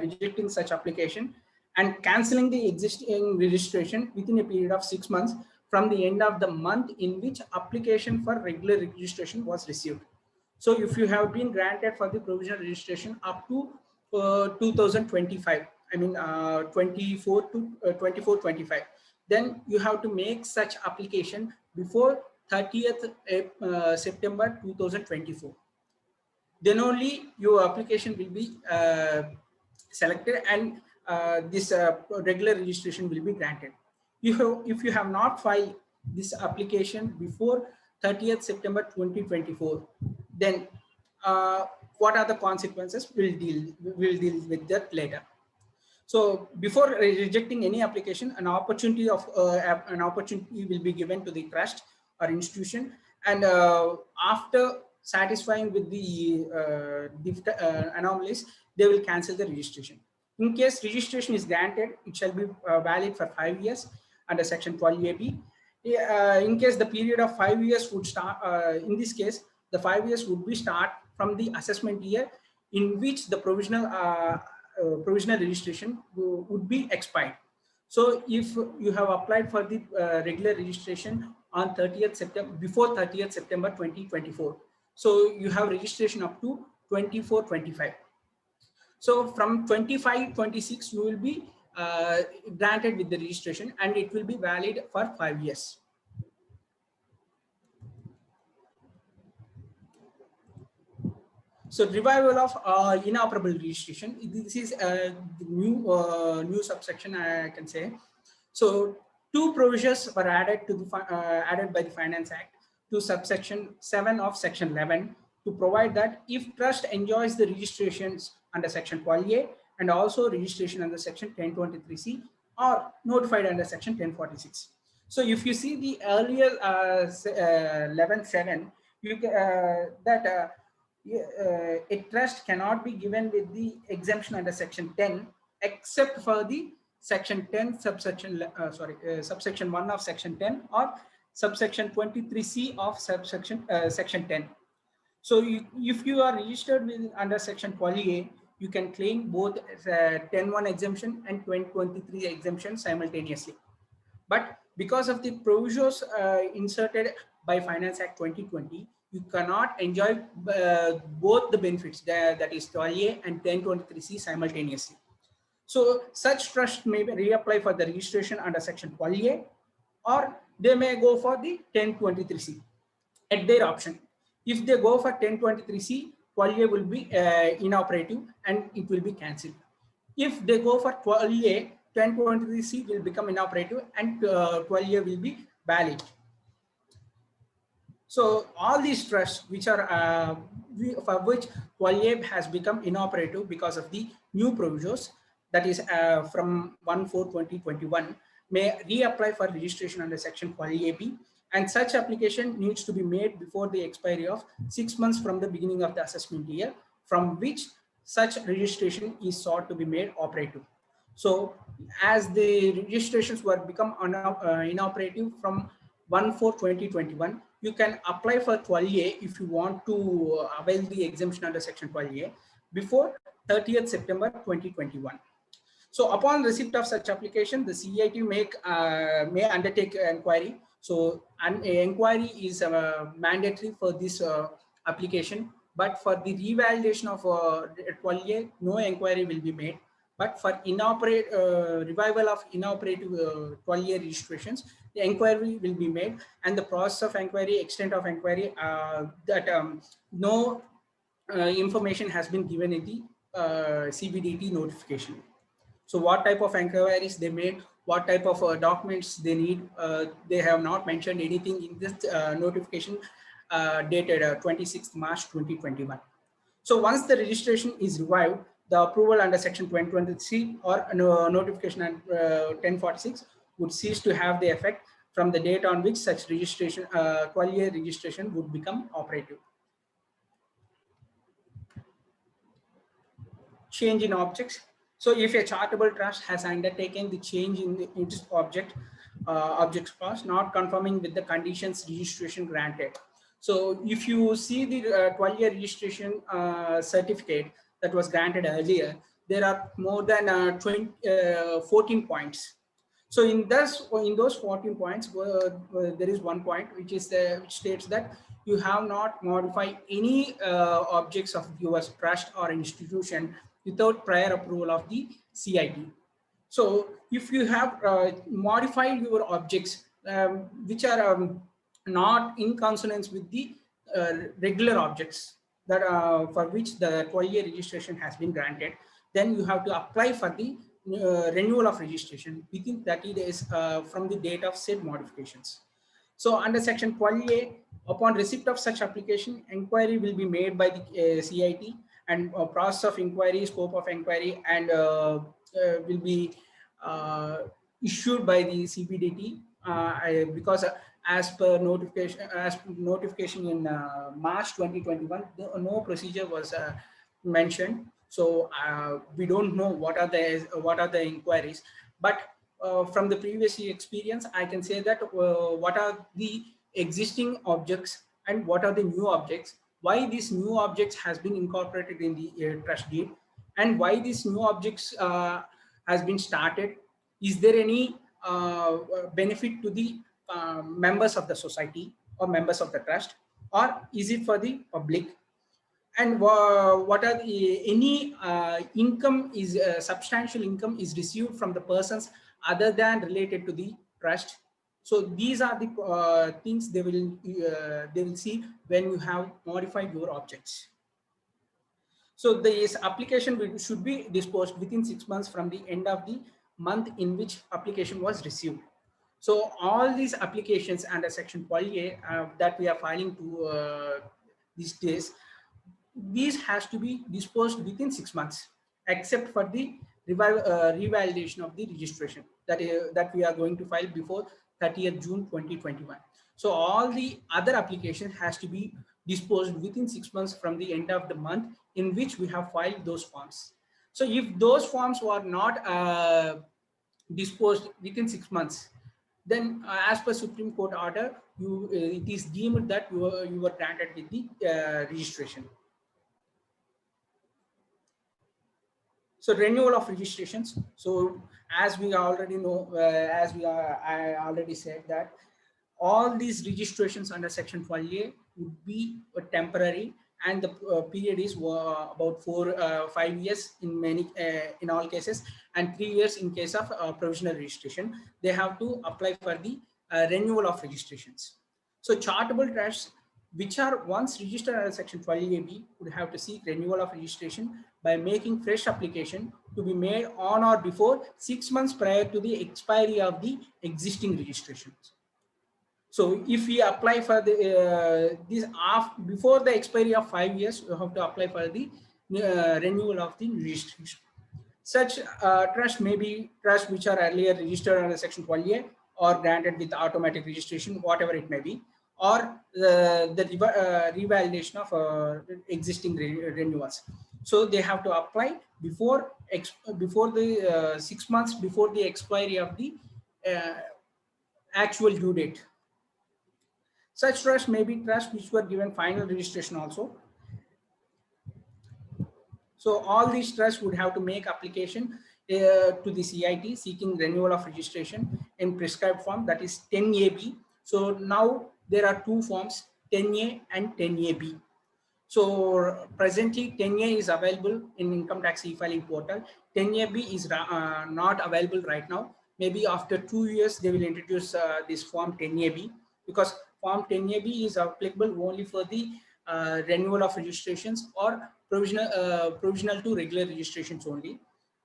rejecting such application and cancelling the existing registration within a period of 6 months from the end of the month in which application for regular registration was received. So if you have been granted for the provisional registration up to 2025, I mean 24 to 25, then you have to make such application before 30th September 2024. Then only your application will be selected and this regular registration will be granted. If you have not filed this application before 30th September 2024, then what are the consequences? We'll deal with that later. So before rejecting any application, an opportunity will be given to the trust or institution, and after satisfying with the anomalies, they will cancel the registration. In case registration is granted, it shall be valid for 5 years under section 12AB. In case the period of 5 years would start, in this case, the 5 years would be start from the assessment year in which the provisional registration would be expired. So if you have applied for the regular registration on 30th September, before 30th September 2024, so you have registration up to 24-25. So from 25-26, you will be granted with the registration and it will be valid for 5 years. So revival of inoperable registration. This is a new subsection, I can say. So 2 provisions were added to the added by the Finance Act to subsection 7 of section 11 to provide that if trust enjoys the registrations under section 12A and also registration under section 1023C or notified under section 1046. So if you see the earlier 11.7, you that a trust cannot be given with the exemption under section 10 except for the section 10 subsection 1 of section 10 or subsection 23C of section 10. So if you are registered with under section 12A, you can claim both 10.1 exemption and 2023 exemption simultaneously. But because of the provisos inserted by Finance Act 2020, you cannot enjoy both the benefits, that is 12A and 1023C simultaneously. So such trust may reapply for the registration under section 12A, or they may go for the 1023C at their option. If they go for 1023C, 12A will be inoperative and it will be cancelled. If they go for 12A, 1023C will become inoperative and 12A will be valid. So all these trusts which are for which 12A has become inoperative because of the new provisos, that is from 1/4/2021, may reapply for registration under section 12AB, and such application needs to be made before the expiry of 6 months from the beginning of the assessment year from which such registration is sought to be made operative. So as the registrations were become inoperative from 1/4/2021, you can apply for 12A if you want to avail the exemption under section 12A before 30th September 2021. So upon receipt of such application, the CIT may undertake inquiry. So an inquiry is mandatory for this application, but for the revalidation of 12A, no inquiry will be made. But for revival of inoperative 12A registrations, the inquiry will be made, and the process of inquiry, extent of inquiry, that no information has been given in the CBDT notification. So what type of inquiries they made, what type of documents they need, they have not mentioned anything in this notification dated 26th March 2021. So once the registration is revived, the approval under section 2023 or notification and 1046 would cease to have the effect from the date on which such registration, 12-year registration would become operative. Change in objects. So if a charitable trust has undertaken the change in its object's cost, not conforming with the conditions registration granted. So if you see the 12-year registration certificate that was granted earlier, there are more than 14 points. So in those 14 points, there is one point which states that you have not modified any objects of your trust or institution without prior approval of the CIT. So if you have modified your objects which are not in consonance with the regular objects that for which the 12-year registration has been granted, then you have to apply for the renewal of registration within 30 days from the date of said modifications. So under section 12A, upon receipt of such application, inquiry will be made by the CIT, and process of inquiry, scope of inquiry, and will be issued by the CBDT because as per notification in March 2021, no procedure was mentioned. So we don't know what are the inquiries, but from the previous experience, I can say that what are the existing objects and what are the new objects, why these new objects has been incorporated in the trust deed, and why these new objects has been started. Is there any benefit to the members of the society or members of the trust, or is it for the public? And what are the any income is substantial income is received from the persons other than related to the trust. So these are the things they will see when you have modified your objects. So this application should be disposed within 6 months from the end of the month in which application was received. So all these applications under section 12A that we are filing to these days, these has to be disposed within 6 months. except for the revalidation of the registration that we are going to file before 30th June 2021. So all the other application has to be disposed within 6 months from the end of the month in which we have filed those forms. So if those forms were not disposed within 6 months, then as per Supreme Court order, it is deemed that you were granted with the registration. So renewal of registrations. So as we already know, I already said that all these registrations under Section 12A would be temporary, and the period is about 5 years in all cases, and 3 years in case of provisional registration. They have to apply for the renewal of registrations. So charitable trusts which are once registered under Section 12AB would have to seek renewal of registration by making fresh application to be made on or before 6 months prior to the expiry of the existing registrations. So if we apply for the before the expiry of 5 years, we have to apply for the renewal of the registration. Such trusts may be trusts which are earlier registered under Section 12A or granted with automatic registration, whatever it may be, or the revalidation of existing renewals. So they have to apply before the 6 months before the expiry of the actual due date. Such trusts may be trusts which were given final registration also. So all these trusts would have to make application to the CIT seeking renewal of registration in prescribed form, that is 10AB. So now there are two forms, 10A and 10AB. So presently 10A is available in income tax e-filing portal. 10AB is not available right now. Maybe after 2 years they will introduce this form 10AB, because form 10AB is applicable only for the renewal of registrations or provisional to regular registrations only.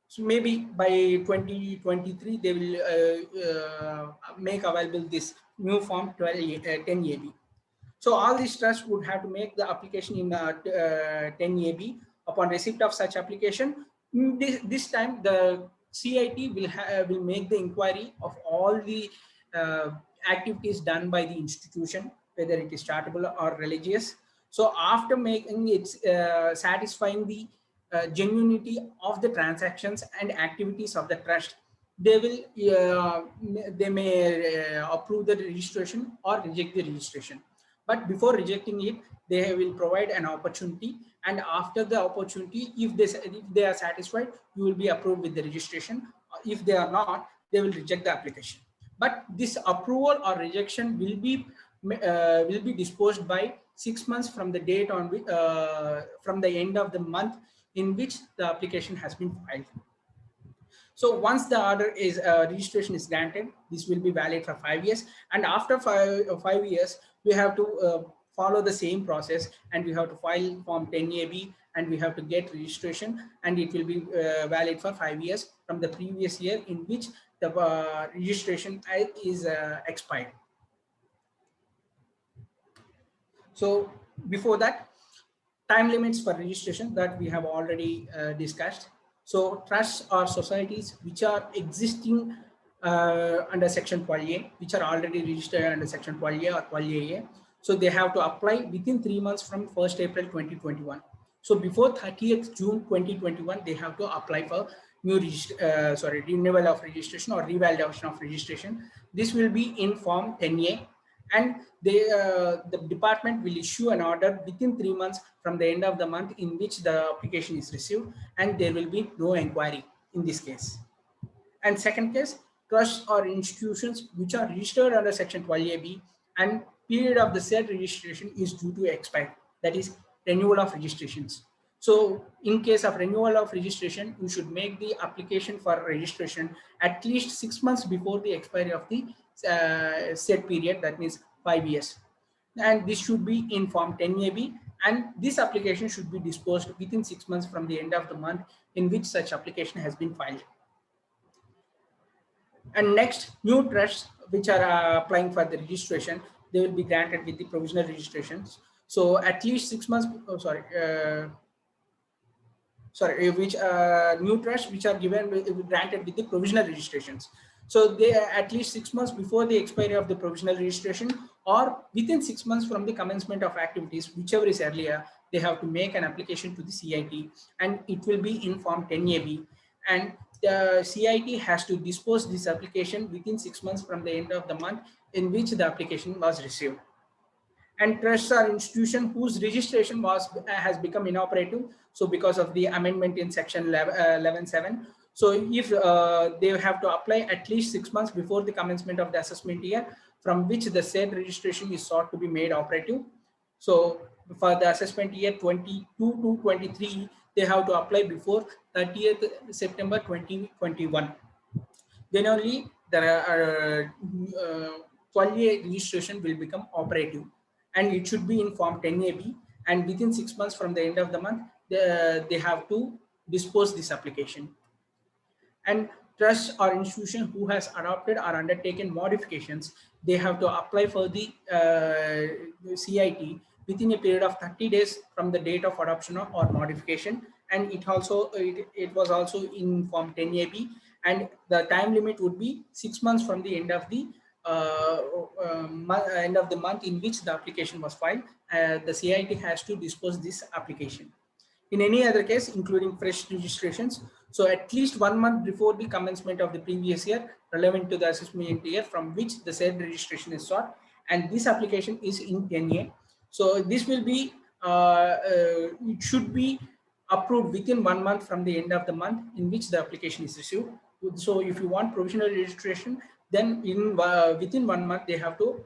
So maybe by 2023 they will make available this new form 10AB. So all these trusts would have to make the application in 10AB. Upon receipt of such application, this time the CIT will make the inquiry of all the activities done by the institution, whether it is charitable or religious. So after making it satisfying the genuinity of the transactions and activities of the trust, they may approve the registration or reject the registration. But before rejecting it, they will provide an opportunity, and after the opportunity, if they are satisfied, you will be approved with the registration. If they are not, they will reject the application. But this approval or rejection will be disposed by 6 months from the date on which, from the end of the month in which the application has been filed. So once the order is registration is granted, this will be valid for 5 years, and after 5 years, we have to follow the same process, and we have to file form 10AB, and we have to get registration, and it will be valid for 5 years from the previous year in which the registration is expired. So before that, time limits for registration that we have already discussed. So trusts or societies which are existing under Section 12A, which are already registered under Section 12A or 12AA. So they have to apply within 3 months from 1st April 2021. So before 30th June 2021, they have to apply for renewal of registration or revalidation of registration. This will be in form 10A, and the department will issue an order within 3 months from the end of the month in which the application is received, and there will be no inquiry in this case. And second case, trusts or institutions which are registered under Section 12AB and period of the said registration is due to expire, that is renewal of registrations. So in case of renewal of registration, you should make the application for registration at least 6 months before the expiry of the said period, that means 5 years. And this should be in form 10AB, and this application should be disposed within 6 months from the end of the month in which such application has been filed. And next, new trusts which are applying for the registration, they will be granted with the provisional registrations. So at least 6 months, which new trusts which are granted with the provisional registrations. So they at least 6 months before the expiry of the provisional registration or within 6 months from the commencement of activities, whichever is earlier, they have to make an application to the CIT, and it will be in Form 10AB. And the CIT has to dispose this application within 6 months from the end of the month in which the application was received. And trusts are institution whose registration has become inoperative. So because of the amendment in section 11.7. So if they have to apply at least 6 months before the commencement of the assessment year from which the said registration is sought to be made operative. So for the assessment year 22 to 23, they have to apply before 30th September 2021. Then only the 12A registration will become operative, and it should be in Form 10AB, and within 6 months from the end of the month, they have to dispose this application. And trust or institution who has adopted or undertaken modifications, they have to apply for the CIT within a period of 30 days from the date of adoption or modification. And it was also in Form 10AB, and the time limit would be 6 months from the end of the month in which the application was filed. The CIT has to dispose this application. In any other case, including fresh registrations, so at least 1 month before the commencement of the previous year relevant to the assessment year from which the said registration is sought, and this application is in 10A. So this will be, it should be approved within 1 month from the end of the month in which the application is received. So if you want provisional registration, then within 1 month, they have to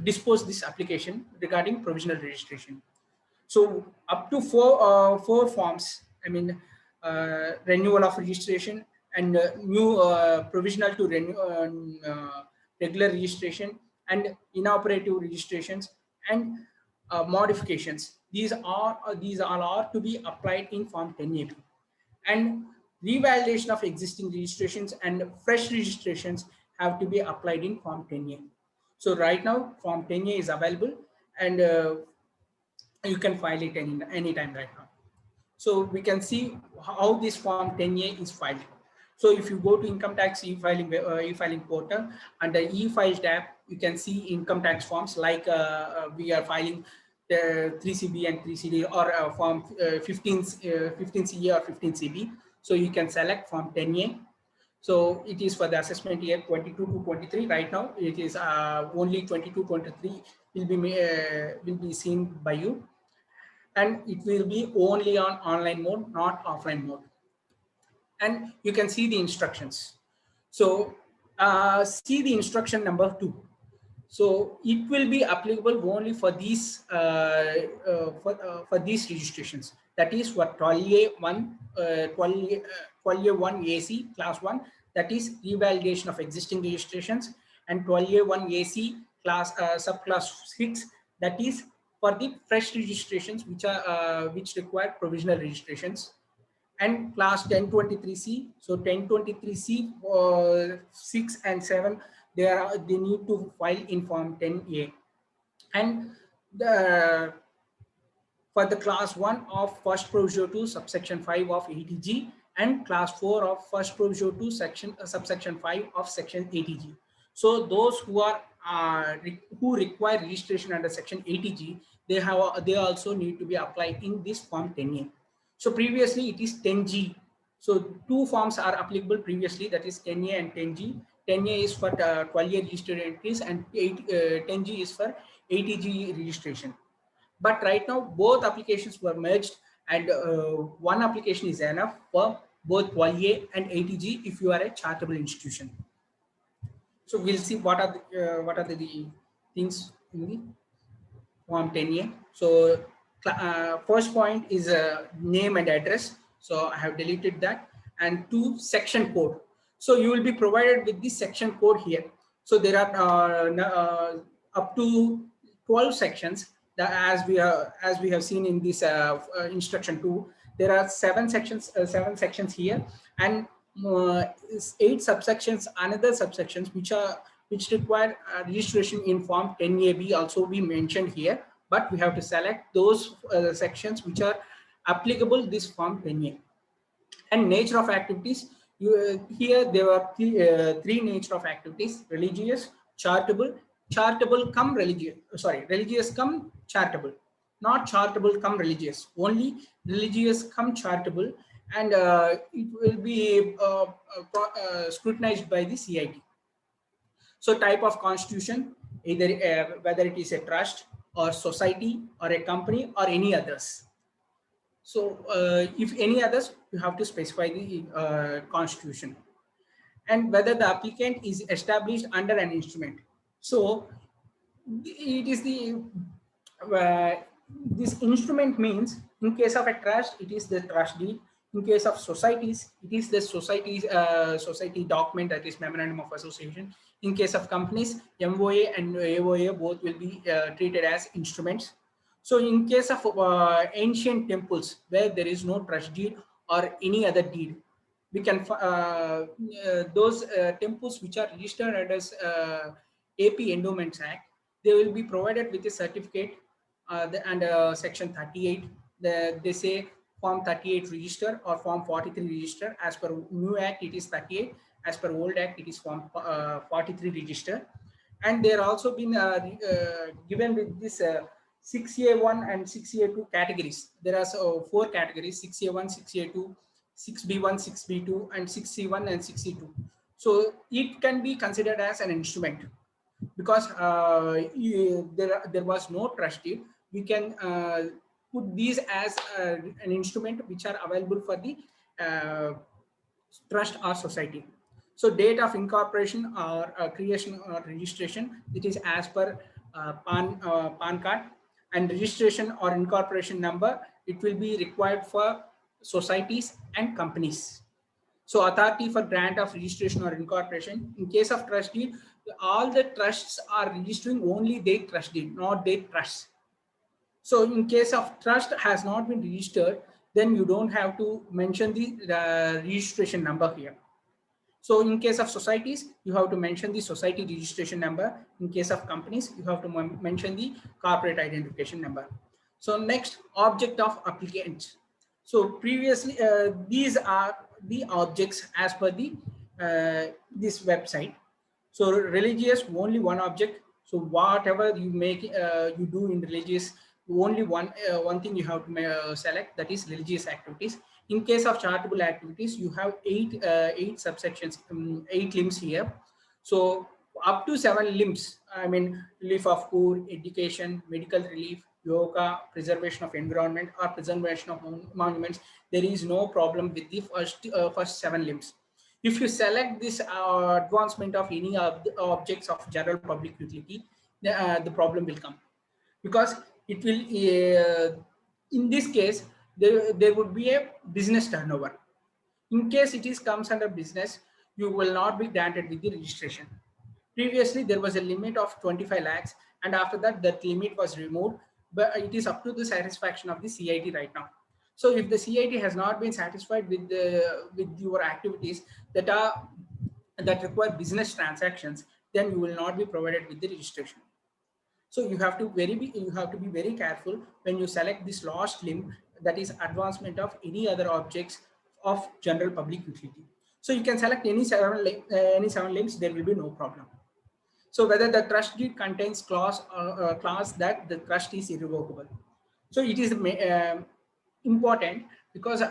dispose this application regarding provisional registration. So up to four forms, I mean, renewal of registration and new provisional to regular registration and inoperative registrations and modifications. These all are to be applied in Form 10AB. And revalidation of existing registrations and fresh registrations have to be applied in Form 10A. So right now, Form 10A is available, and you can file it anytime right now. So we can see how this Form 10A is filed. So if you go to income tax e-filing portal, under e-file tab, you can see income tax forms like we are filing the 3CB and 3CD or Form 15CA or 15CB. So you can select Form 10A. So it is for the assessment year 22 to 23. Right now, it is only 22-23 will be seen by you, and it will be only on online mode, not offline mode. And you can see the instructions. So see the instruction number 2. So it will be applicable only for these for these registrations. That is for 12A1 AC class 1. That is revalidation of existing registrations, and 12A1 AC class subclass 6. That is for the fresh registrations which require provisional registrations. And class 1023C. So 1023C 6 and 7, they need to file in Form 10A. And for the class 1 of first proviso 2 subsection 5 of 80G, and class 4 of first proviso 2 subsection 5 of section 80G. So those who are who require registration under section 80G, they also need to be applied in this Form 10A. So previously it is 10G. So 2 forms are applicable previously, that is 10A and 10G. 10A is for 12A registered entries, and 10G is for 80G registration. But right now both applications were merged, and one application is enough for both 12A and 80G if you are a charitable institution. So we'll see what are the things in the Form 10A. So first point is name and address. So I have deleted that. And 2, section code. So you will be provided with this section code here. So there are up to 12 sections that as we have seen in this instruction 2. There are 7 sections here, and 8 subsections, another subsections which require registration in Form 10AB also be mentioned here, but we have to select those sections which are applicable this Form 10A. And nature of activities, here there were three nature of activities: religious, charitable, charitable come religious, religious come charitable, not charitable come religious, only religious come charitable, and it will be scrutinized by the CIT. So type of constitution, either whether it is a trust or society or a company or any others. So if any others, you have to specify the constitution, and whether the applicant is established under an instrument. So it is the this instrument means, in case of a trust, it is the trust deed. In case of societies, it is the society document, that is memorandum of association. In case of companies, MOA and AOA both will be treated as instruments. So in case of ancient temples where there is no trust deed or any other deed, we can those temples which are registered under AP Endowments Act, they will be provided with a certificate and section 38. They say Form 38 register or Form 43 register. As per new Act, it is 38. As per old Act, it is Form 43 register. And they are also been given with this 6A1 and 6A2 categories. There are 4 categories: 6A1, 6A2, 6B1, 6B2, and 6C1 and 6C2. So it can be considered as an instrument, because there was no trust deed. We can put these as an instrument which are available for the trust or society. So date of incorporation or creation or registration, it is as per PAN card, and registration or incorporation number, it will be required for societies and companies. So authority for grant of registration or incorporation. In case of trust deed, all the trusts are registering only their trust deed, not their trusts. So in case of trust has not been registered, then you don't have to mention the registration number here. So in case of societies, you have to mention the society registration number. In case of companies, you have to mention the corporate identification number. So next, object of applicant. So previously, these are the objects as per the this website. So religious, only one object. So whatever you make, you do in religious, only one thing you have to select, that is religious activities. In case of charitable activities, you have eight subsections, 8 limbs here. So up to 7 limbs, I mean, relief of poor, education, medical relief, yoga, preservation of environment, or preservation of monuments. There is no problem with the first 7 limbs. If you select this advancement of any of the objects of general public utility, the problem will come, because it will, in this case, there would be a business turnover. In case it is comes under business, you will not be granted with the registration. Previously, there was a limit of 25 lakhs, and after that, that limit was removed, but it is up to the satisfaction of the CIT right now. So if the CIT has not been satisfied with your activities that require business transactions, then you will not be provided with the registration. So you have to be very careful when you select this last limb, that is advancement of any other objects of general public utility. So you can select any 7 limbs, there will be no problem. So whether the trust deed contains clause that the trust is irrevocable. So it is important, because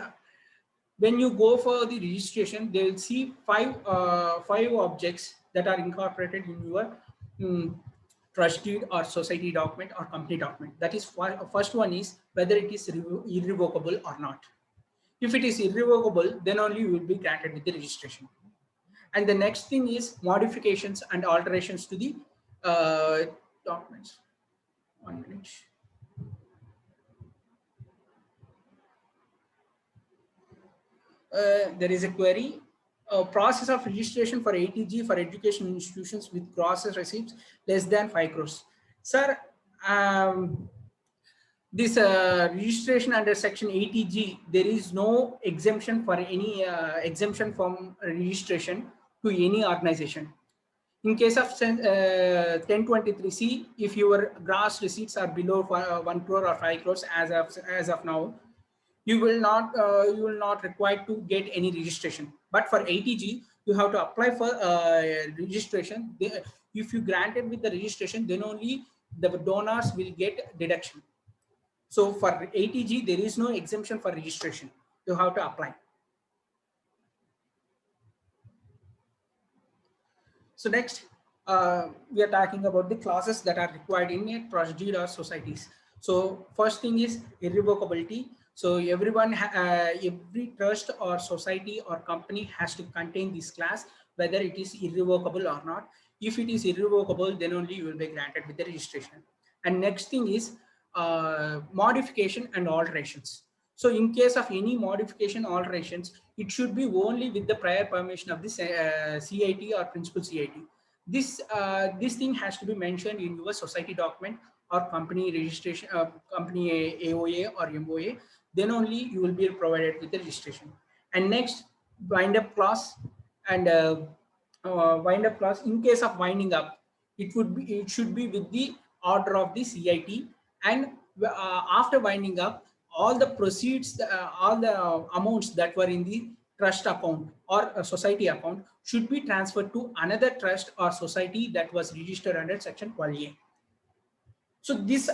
when you go for the registration, they will see 5 objects that are incorporated in your trust deed or society document or company document. That is, first one is whether it is irrevocable or not. If it is irrevocable, then only you will be granted with the registration. And the next thing is modifications and alterations to the documents. 1 minute. There is a query. Process of registration for ATG for education institutions with gross receipts less than 5 crores. Sir, this registration under section 80G, there is no exemption for any exemption from registration to any organization. In case of 1023C, if your gross receipts are below 1 crore or 5 crores as of now, you will not required to get any registration. But for ATG, you have to apply for registration. If you granted with the registration, then only the donors will get deduction. So for ATG, there is no exemption for registration. You have to apply. So next, we are talking about the clauses that are required in a trust deed or societies. So first thing is irrevocability. So every trust or society or company has to contain this clause, whether it is irrevocable or not. If it is irrevocable, then only you will be granted with the registration. And next thing is modification and alterations. So in case of any modification alterations, it should be only with the prior permission of the CIT or principal CIT. This thing has to be mentioned in your society document or company registration, company AOA or MOA. Then only you will be provided with the registration. And next, wind up clause and wind up clause. In case of winding up, it should be with the order of the CIT. And after winding up, all the proceeds, all the amounts that were in the trust account or a society account should be transferred to another trust or society that was registered under Section 12A. So this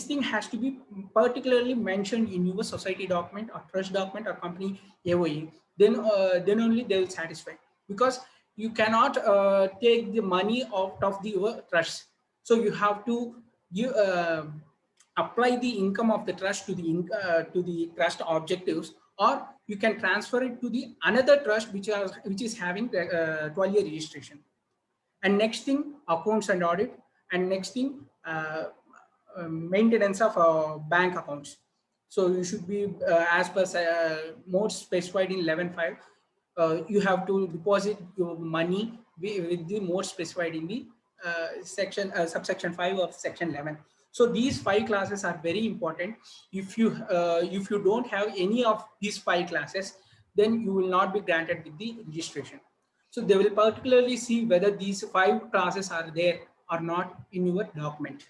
thing has to be particularly mentioned in your society document or trust document or company AOA. Then only they will satisfy, because you cannot take the money out of your trust. So you have to give apply the income of the trust to the trust objectives, or you can transfer it to the another trust which is having the 12-year registration. And next thing, accounts and audit. And next thing, maintenance of bank accounts. So you should be as per mode specified in 11.5. You have to deposit your money with the mode specified in the subsection 5 of section 11. So these 5 classes are very important. If you don't have any of these 5 classes, then you will not be granted with the registration. So they will particularly see whether these 5 classes are there or not in your document.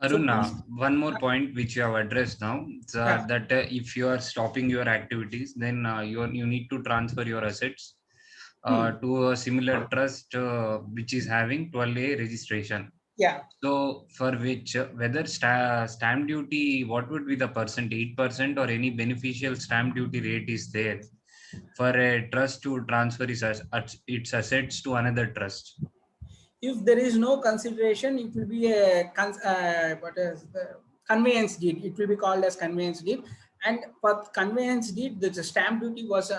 Arun, So one more point which you have addressed now, that if you are stopping your activities, then you need to transfer your assets to a similar trust which is having 12A registration. Yeah. So for which, whether stamp duty, what would be the percent, 8% or any beneficial stamp duty rate is there for a trust to transfer its assets to another trust? If there is no consideration, it will be a conveyance deed. It will be called as conveyance deed. And for conveyance deed, the stamp duty was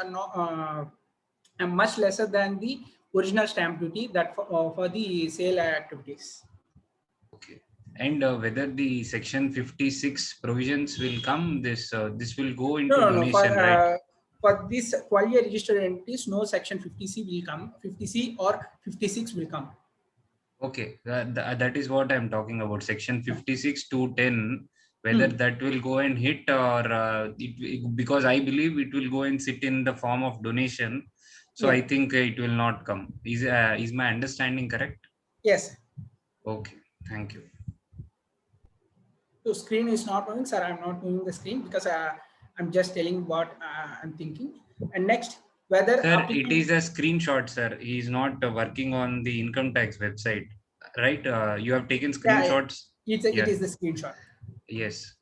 much lesser than the original stamp duty that for the sale activities. Okay. And whether the section 56 provisions will come, this will go into donation, right? For this 12-year registered entities, no section 50C will come. 50C or 56 will come. Okay, that is what I'm talking about. Section 56 to 10, whether that will go and hit or because I believe it will go and sit in the form of donation. So I think it will not come. Is my understanding correct? Yes. Okay, thank you. So screen is not moving, sir. I'm not moving the screen because I'm just telling what I'm thinking. And next, whether sir, it is a screenshot, sir. He is not working on the income tax website, right? You have taken screenshots. Yeah, it is the screenshot. Yes.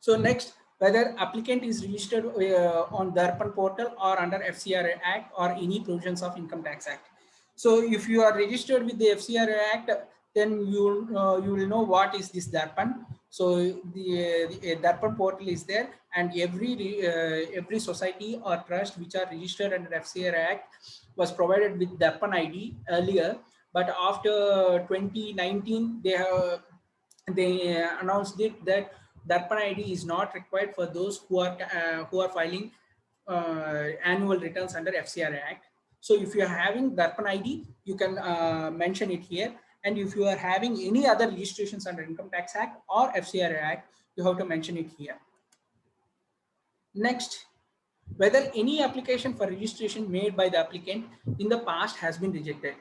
So next, whether applicant is registered on Darpan portal or under FCRA Act or any provisions of Income Tax Act. So if you are registered with the FCRA Act, then you will know what is this Darpan. So the Darpan portal is there, and every society or trust which are registered under FCRA Act was provided with Darpan ID earlier, but after 2019 they announced it that Darpan ID is not required for those who are filing annual returns under FCRA Act. So if you are having Darpan ID, you can mention it here. And if you are having any other registrations under Income Tax Act or FCRA Act, you have to mention it here. Next, whether any application for registration made by the applicant in the past has been rejected.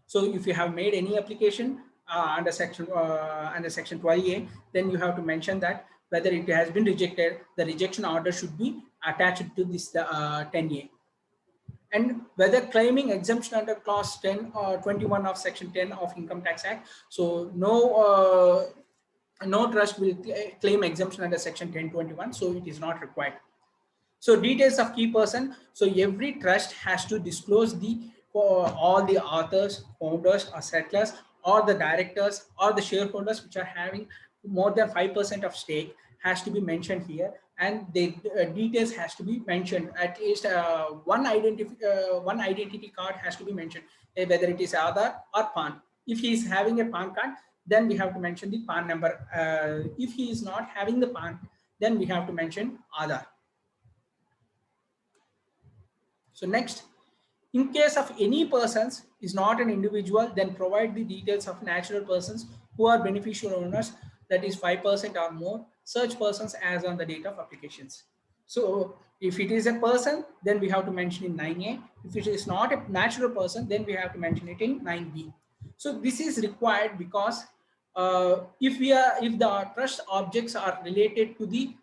So if you have made any application under section 12A, then you have to mention that whether it has been rejected, the rejection order should be attached to this 10A. And whether claiming exemption under clause 10 or 21 of section 10 of Income Tax Act. So no trust will claim exemption under section 1021, so it is not required. So details of key person. So every trust has to disclose all the authors, founders or settlers or the directors or the shareholders which are having more than 5% of stake has to be mentioned here, and the details has to be mentioned. At least one identity card has to be mentioned, whether it is Aadhaar or PAN. If he is having a PAN card, then we have to mention the PAN number. If he is not having the PAN, then we have to mention Aadhaar. So next, in case of any persons is not an individual, then provide the details of natural persons who are beneficial owners, that is 5% or more, such persons as on the date of applications. So if it is a person, then we have to mention in 9A. If it is not a natural person, then we have to mention it in 9B. So this is required because if the trust objects are related to the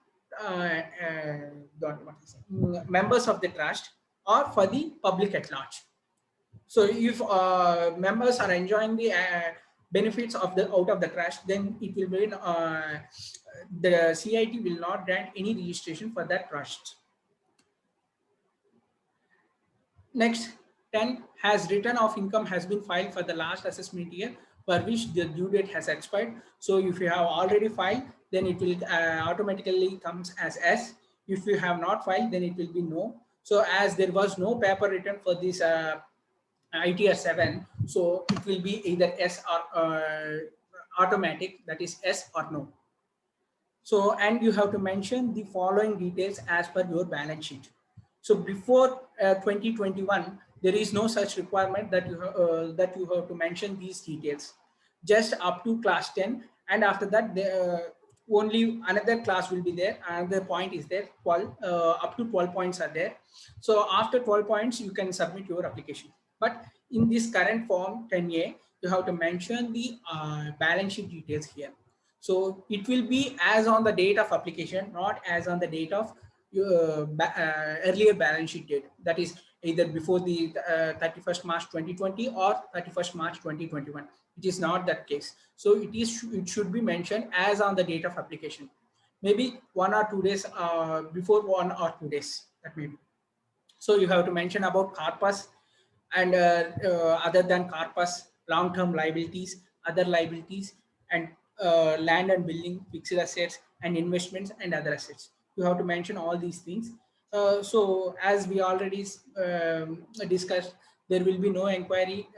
members of the trust or for the public at large. So if members are enjoying the benefits of out of the trust, then it will be the CIT will not grant any registration for that trust. Next, 10 has return of income has been filed for the last assessment year for which the due date has expired. So if you have already filed, then it will automatically comes as S. If you have not filed, then it will be no. So as there was no paper written for this ITR 7, so it will be either S or automatic, that is S or no. So, and you have to mention the following details as per your balance sheet. So before 2021, there is no such requirement that you have to mention these details, just up to class 10, and after that only another class will be there. Another point is there, 12, up to 12 points are there. So after 12 points, you can submit your application. But in this current form 10A, you have to mention the balance sheet details here. So it will be as on the date of application, not as on the date of earlier balance sheet date. That is either before the 31st March 2020 or 31st March 2021. It is not that case. So it should be mentioned as on the date of application. Maybe 1 or 2 days before 1 or 2 days, that may be. So you have to mention about corpus and other than corpus, long-term liabilities, other liabilities, and land and building, fixed assets, and investments and other assets. You have to mention all these things. So as we already discussed, there will be no inquiry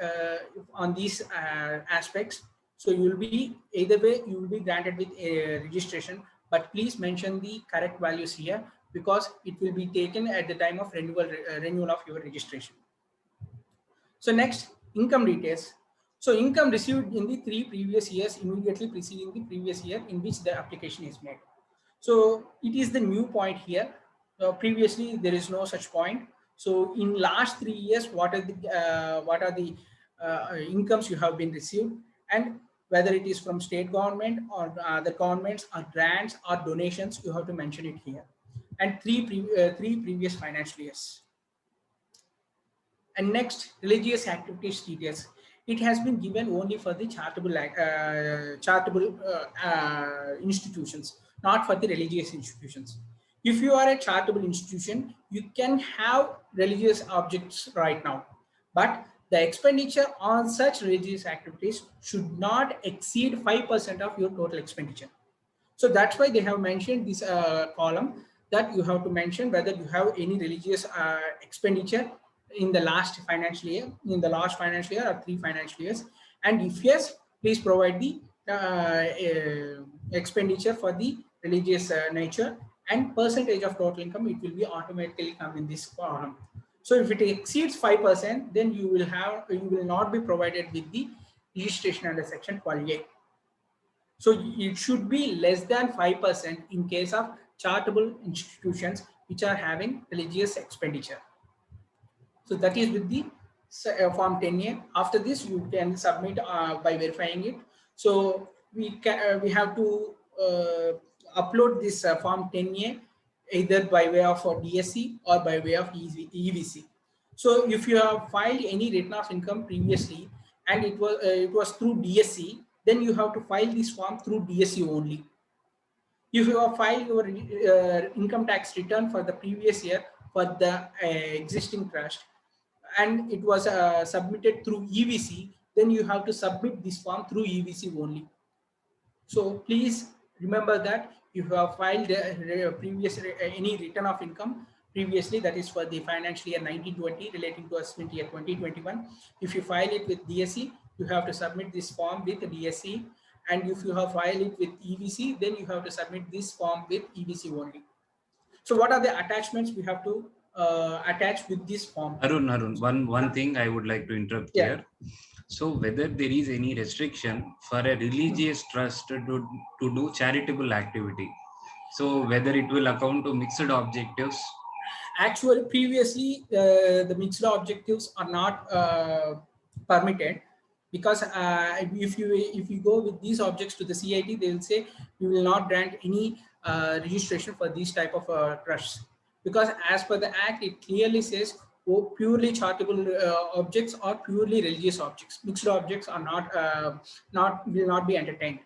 on these aspects. So you will be either way, you will be granted with a registration, but please mention the correct values here because it will be taken at the time of renewal of your registration. So next, income details. So income received in the 3 previous years immediately preceding the previous year in which the application is made. So it is the new point here. Previously, there is no such point. So in last 3 years, what are the incomes you have been received, and whether it is from state government or other governments or grants or donations, you have to mention it here. And three previous financial years. And next, religious activities details. It has been given only for the charitable institutions, not for the religious institutions. If you are a charitable institution, you can have religious objects right now, but the expenditure on such religious activities should not exceed 5% of your total expenditure. So that's why they have mentioned this column that you have to mention whether you have any religious expenditure in the last financial year, or 3 financial years. And if yes, please provide the expenditure for the religious nature and percentage of total income. It will be automatically come in this column. So if it exceeds 5%, then you will not be provided with the registration under section 12A. So it should be less than 5% in case of charitable institutions which are having religious expenditure. So that is with the form 10A. After this, you can submit by verifying it. So we have to upload this form 10A either by way of DSC or by way of EVC. So if you have filed any return of income previously and it was through DSC, then you have to file this form through DSC only. If you have filed your income tax return for the previous year for the existing trust and it was submitted through EVC, then you have to submit this form through EVC only. So please remember that if you have filed previous any return of income previously, that is for the financial year 1920 relating to assessment year 2021, if you file it with DSC, you have to submit this form with DSC, and if you have filed it with EVC, then you have to submit this form with EVC only. So what are the attachments we have to attach with this form? Arun, one thing I would like to interrupt here. So whether there is any restriction for a religious trust to do charitable activity, so whether it will account to mixed objectives? Actually, previously the mixed objectives are not permitted, because if you go with these objects to the CIT, they will say you will not grant any registration for these type of trusts, because as per the act it clearly says purely charitable objects or purely religious objects. Mixed objects are will not be entertained.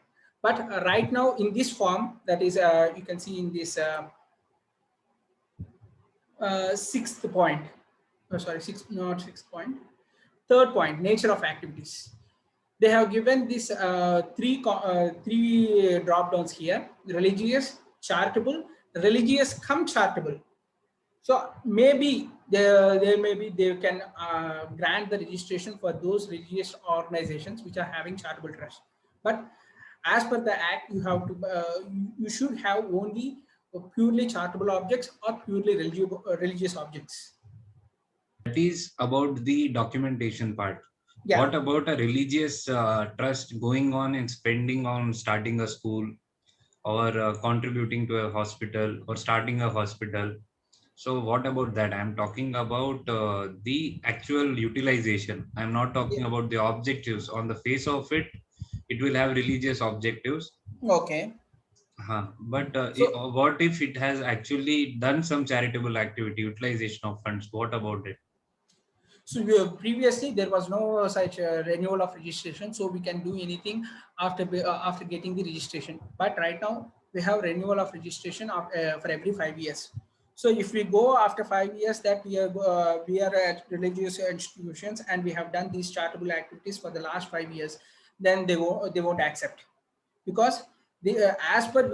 But right now in this form, that is you can see in this sixth point, third point, nature of activities. They have given this three drop downs here: religious, charitable, religious cum charitable. So maybe they can grant the registration for those religious organizations which are having charitable trust. But as per the act, you have to you should have only purely charitable objects or purely religious objects. That is about the documentation part. Yeah. What about a religious trust going on and spending on starting a school or contributing to a hospital or starting a hospital? So what about that? I'm talking about the actual utilization. I'm not talking about the objectives. On the face of it, it will have religious objectives. Okay. But what if it has actually done some charitable activity, utilization of funds? What about it? So previously there was no such renewal of registration, so we can do anything after getting the registration. But right now we have renewal of registration for every 5 years. So if we go after 5 years that we are at religious institutions and we have done these charitable activities for the last 5 years, then they won't accept, because as per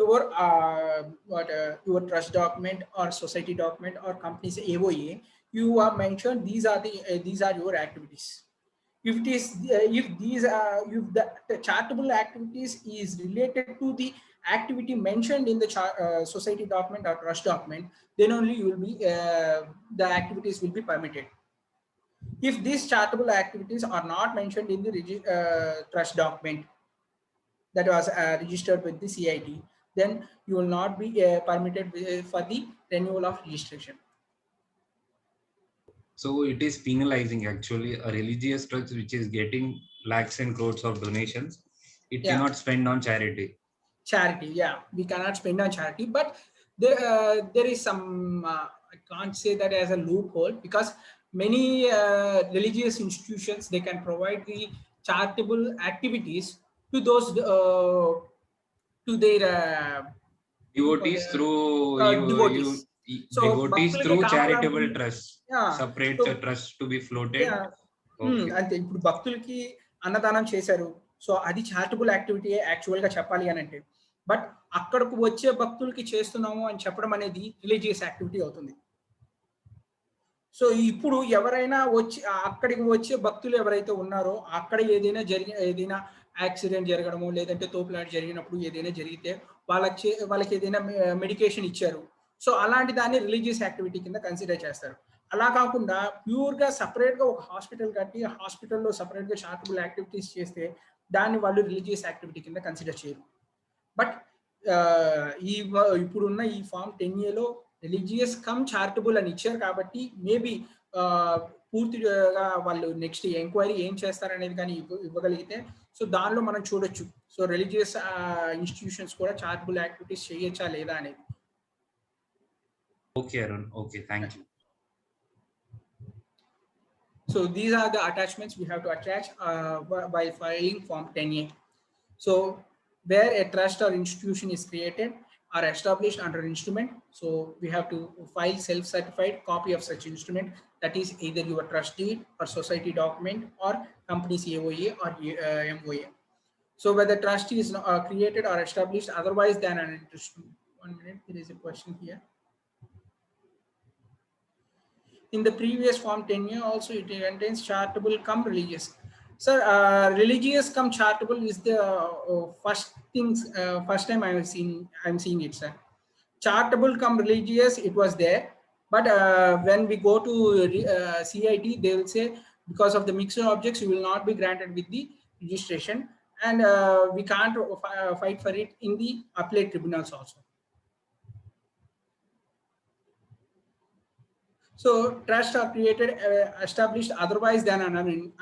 your trust document or society document or company's AOA, you are mentioned these are your activities. If it is if the charitable activities is related to the activity mentioned in the society document or trust document, then only you will be the activities will be permitted. If these charitable activities are not mentioned in the trust document that was registered with the CIT, then you will not be permitted for the renewal of registration. So it is penalizing actually a religious trust which is getting lakhs and crores of donations. It cannot spend on charity. Charity, we cannot spend on charity, but there is some I can't say that as a loophole, because many religious institutions, they can provide the charitable activities to those to their devotees through devotees. Devotees through charitable trusts, separate trust to be floated. అంటే ఇప్పుడు భక్తులకి అన్నదానం చేశారు, so అది charitable activity actual గా చెప్పాలి అని అంటే, బట్ అక్కడకు వచ్చే భక్తులకి చేస్తున్నాము అని చెప్పడం అనేది రిలీజియస్ యాక్టివిటీ అవుతుంది. సో ఇప్పుడు ఎవరైనా అక్కడికి వచ్చే భక్తులు ఎవరైతే ఉన్నారో, అక్కడ ఏదైనా యాక్సిడెంట్ జరగడము, లేదంటే తోపులాట జరిగినప్పుడు ఏదైనా జరిగితే వాళ్ళకి ఏదైనా మెడికేషన్ ఇచ్చారు, సో అలాంటి దాన్ని రిలీజియస్ యాక్టివిటీ కింద కన్సిడర్ చేస్తారు. అలా కాకుండా ప్యూర్ గా సపరేట్ గా ఒక హాస్పిటల్ కట్టి హాస్పిటల్లో సపరేట్ గా చారిటబుల్ యాక్టివిటీస్ చేస్తే దాన్ని వాళ్ళు రిలీజియస్ యాక్టివిటీ కింద కన్సిడర్ చేయరు. బట్ ఇప్పుడున్న ఈ form 10A religious come charitable అని ఇచ్చారు కాబట్టి మేబీ పూర్తిగా వాళ్ళు నెక్స్ట్ ఎంక్వైరీ ఏం చేస్తారనేది కానీ ఇవ్వగలిగితే, సో దానిలో మనం చూడొచ్చు సో రిలీజియస్ ఇన్స్టిట్యూషన్స్ కూడా చారిటబుల్ యాక్టివిటీస్ చేయొచ్చా లేదా అనేది. Okay, Arun. Okay, thank you. So these are the attachments we have to attach while filing Form 10A. So where a trust or institution is created or established under instrument, so we have to file self-certified copy of such instrument, that is either your trust deed or society document or company's AOA or MOA. So whether trust is created or established otherwise than an instrument. 1 minute, there is a question here. In the previous Form 10A also it contains charitable come religious. Sir, religious come charitable is the first time I'm seeing it, sir. Charitable come religious, it was there, but when we go to CIT, they will say because of the mixed objects, you will not be granted with the registration, and we can't fight for it in the appellate tribunals also. So trusts are created, established otherwise than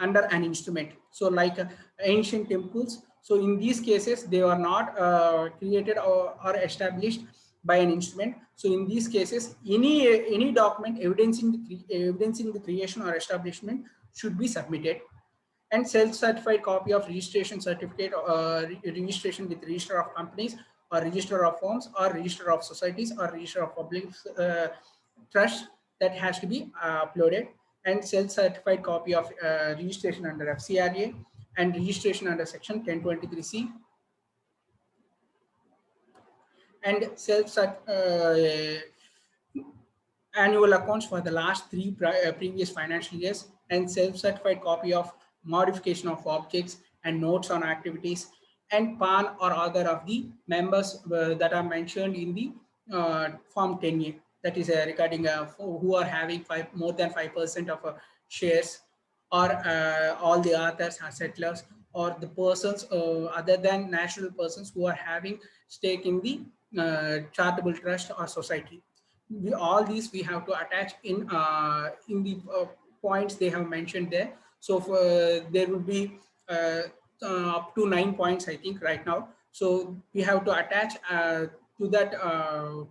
under an instrument. So like ancient temples. So in these cases, they are not created or established by an instrument. So in these cases, any document evidencing the creation or establishment should be submitted. And self-certified copy of registration certificate or registration with register of companies or register of firms or register of societies or register of public trusts, that has to be uploaded. And self-certified copy of registration under FCRA and registration under section 1023C, and annual accounts for the last 3 previous financial years, and self-certified copy of modification of objects and notes on activities, and PAN or other of the members that are mentioned in the Form 10A, that is regarding who are having more than 5% of shares, or all the authors are settlers, or the persons other than natural persons who are having stake in the charitable trust or society. All these we have to attach in the points they have mentioned there. So there will be up to 9 points, I think, right now. So we have to attach to that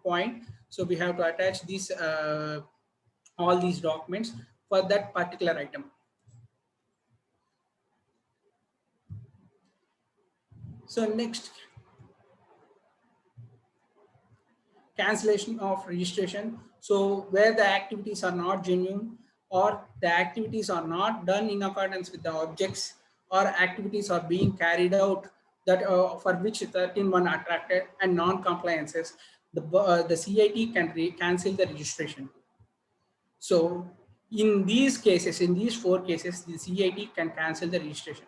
point. So we have to attach these all these documents for that particular item. So next, cancellation of registration. So where the activities are not genuine, or the activities are not done in accordance with the objects, or activities are being carried out that for which 13(1) attracted and non-compliances, the CIT can cancel the registration. So in these cases, in these 4 cases, the CIT can cancel the registration.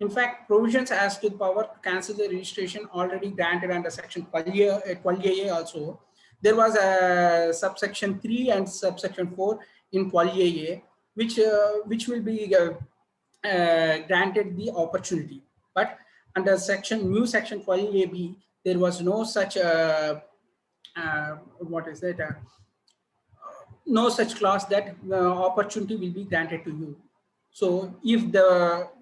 In fact, provisions as to the power to cancel the registration already granted under section 12A also. There was a subsection 3 and subsection 4 in 12A, which will be granted the opportunity. But under new section 12AB, there was no such no such clause that opportunity will be granted to you. So if the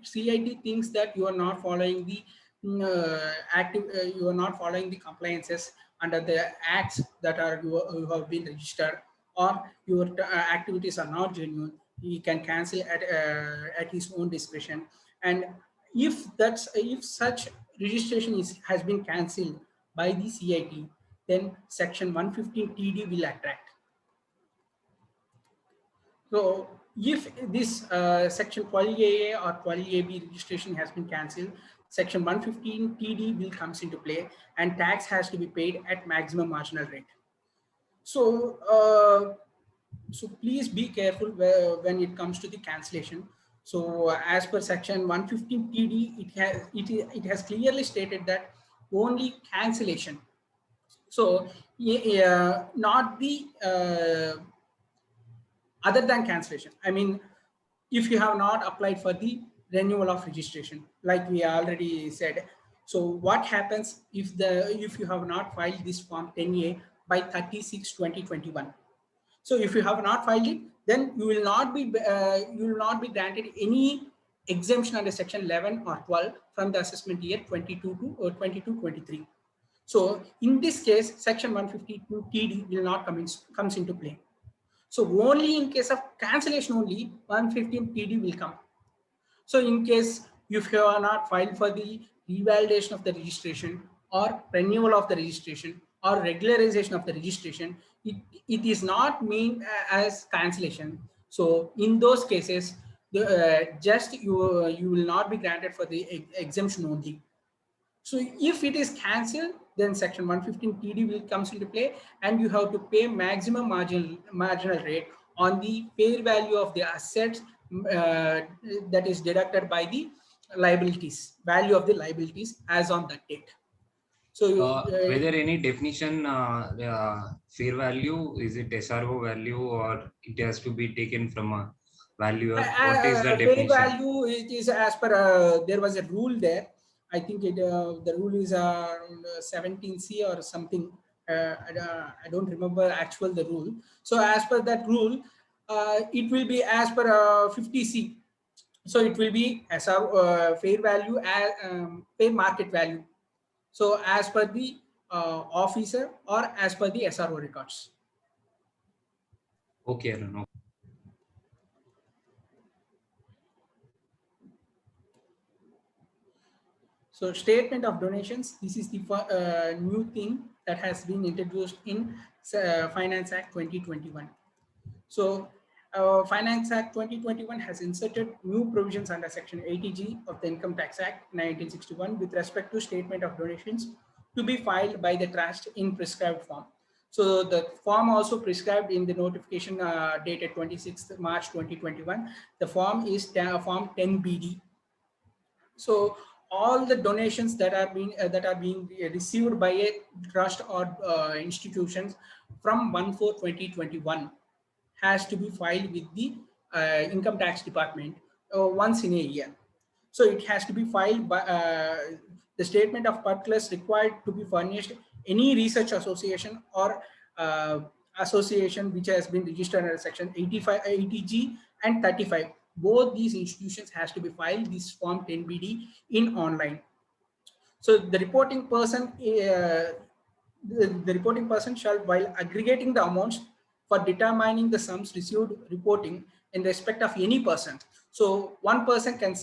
CIT thinks that you are not following the you are not following the compliances under the acts that are you have been registered, or your activities are not genuine, he can cancel at his own discretion. And if such registration has been cancelled by the CIT, then section 115 TD will attract. So if this section 12AA or 12AB registration has been cancelled, section 115 TD will comes into play, and tax has to be paid at maximum marginal rate. So so please be careful when it comes to the cancellation. So as per section 115 TD, it has clearly stated that only cancellation. So not the other than cancellation. I mean, if you have not applied for the renewal of registration, like we already said. So what happens if you have not filed this Form 10A by 30/6/2021? So if you have not filed it, then you will not be granted any exemption under section 11 or 12 from the assessment year 22 to 22-23. So in this case, section 152 TD will not comes into play. So only in case of cancellation only 115 TD will come. So in case if you are not filed for the revalidation of the registration or renewal of the registration or regularization of the registration, it is not mean as cancellation. So in those cases, just you will not be granted for the exemption only. So if it is cancelled, then section 115 TD will comes into play, and you have to pay maximum marginal rate on the fair value of the assets that is deducted by the liabilities, value of the liabilities as on that date. So whether any definition fair value, is it SRO value or it has to be taken from a valuer? What is the fair definition? value, it is as per there was a rule there. I think it the rule is 17C or something. I don't remember actual the rule. So as per that rule, it will be as per 50C. So it will be as a fair value as fair market value. So as per the officer or as per the SRO records. Okay, Arun. So statement of donations, this is the new thing that has been introduced in Finance Act 2021. So Finance Act 2021 has inserted new provisions under Section 80G of the Income Tax Act 1961 with respect to statement of donations to be filed by the trust in prescribed form. So the form also prescribed in the notification dated 26th March 2021. The form is form 10BD. So all the donations that are being received by a trust or institutions from 1/4/2021 has to be filed with the income tax department once in a year. So it has to be filed by the statement of particulars required to be furnished any research association or association which has been registered under section 85, 80G and 35. Both these institutions has to be filed this form 10BD in online. So the reporting person shall, while aggregating the amounts for determining the sums received reporting in respect of any person. So one person can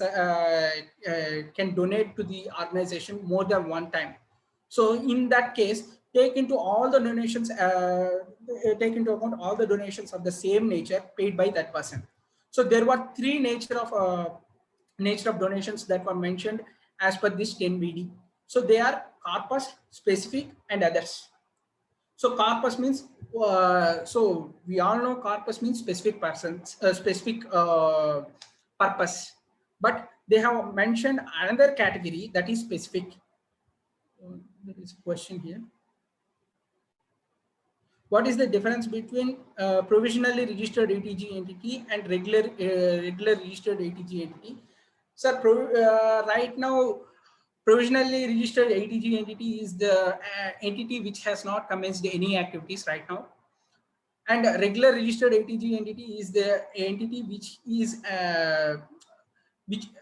donate to the organization more than one time. So in that case, take into all the donations, take into account all the donations of the same nature paid by that person. So there were three nature of donations that were mentioned as per this 10BD. So they are corpus, specific, and others. So corpus means, so we all know corpus means specific persons, specific purpose, but they have mentioned another category that is specific. There is a question here. What is the difference between provisionally registered ATG entity and regular registered ATG entity? Sir, right now, provisionally registered ATG entity is the entity which has not commenced any activities right now. And regular registered ATG entity is the entity which is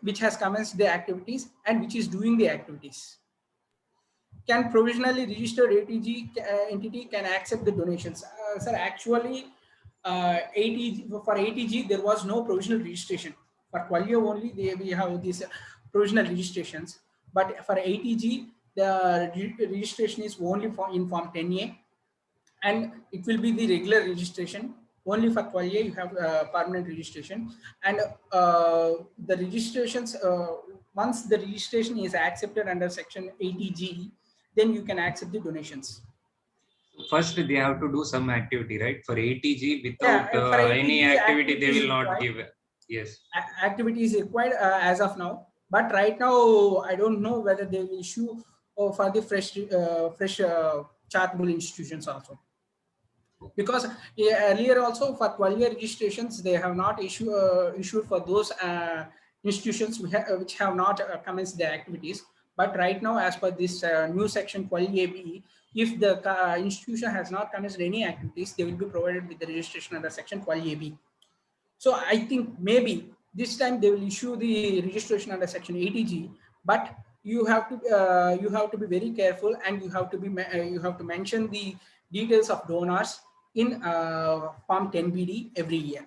which has commenced the activities and which is doing the activities. Can provisionally registered ATG entity can accept the donations? Sir, actually, for ATG there was no provisional registration. For Qualia only we have these provisional registrations, but for ATG the registration is only in form 10A, and it will be the regular registration. Only for Qualia you have permanent registration, and the registrations once the registration is accepted under section 80G, then you can accept the donations. First, they have to do some activity, right? For ATG, without any activity, they will not give. Yes. Activity is required as of now, but right now I don't know whether they will issue for the fresh charitable institutions also. Because earlier also for 12-year registrations, they have not issued for those institutions which have not commenced their activities. But right now, as per this new section 12AB, if the institution has not commenced any activities, they will be provided with the registration under section 12AB. So I think maybe This time they will issue the registration under section 80G, but you have to be very careful, and you have to mention the details of donors in form 10BD every year.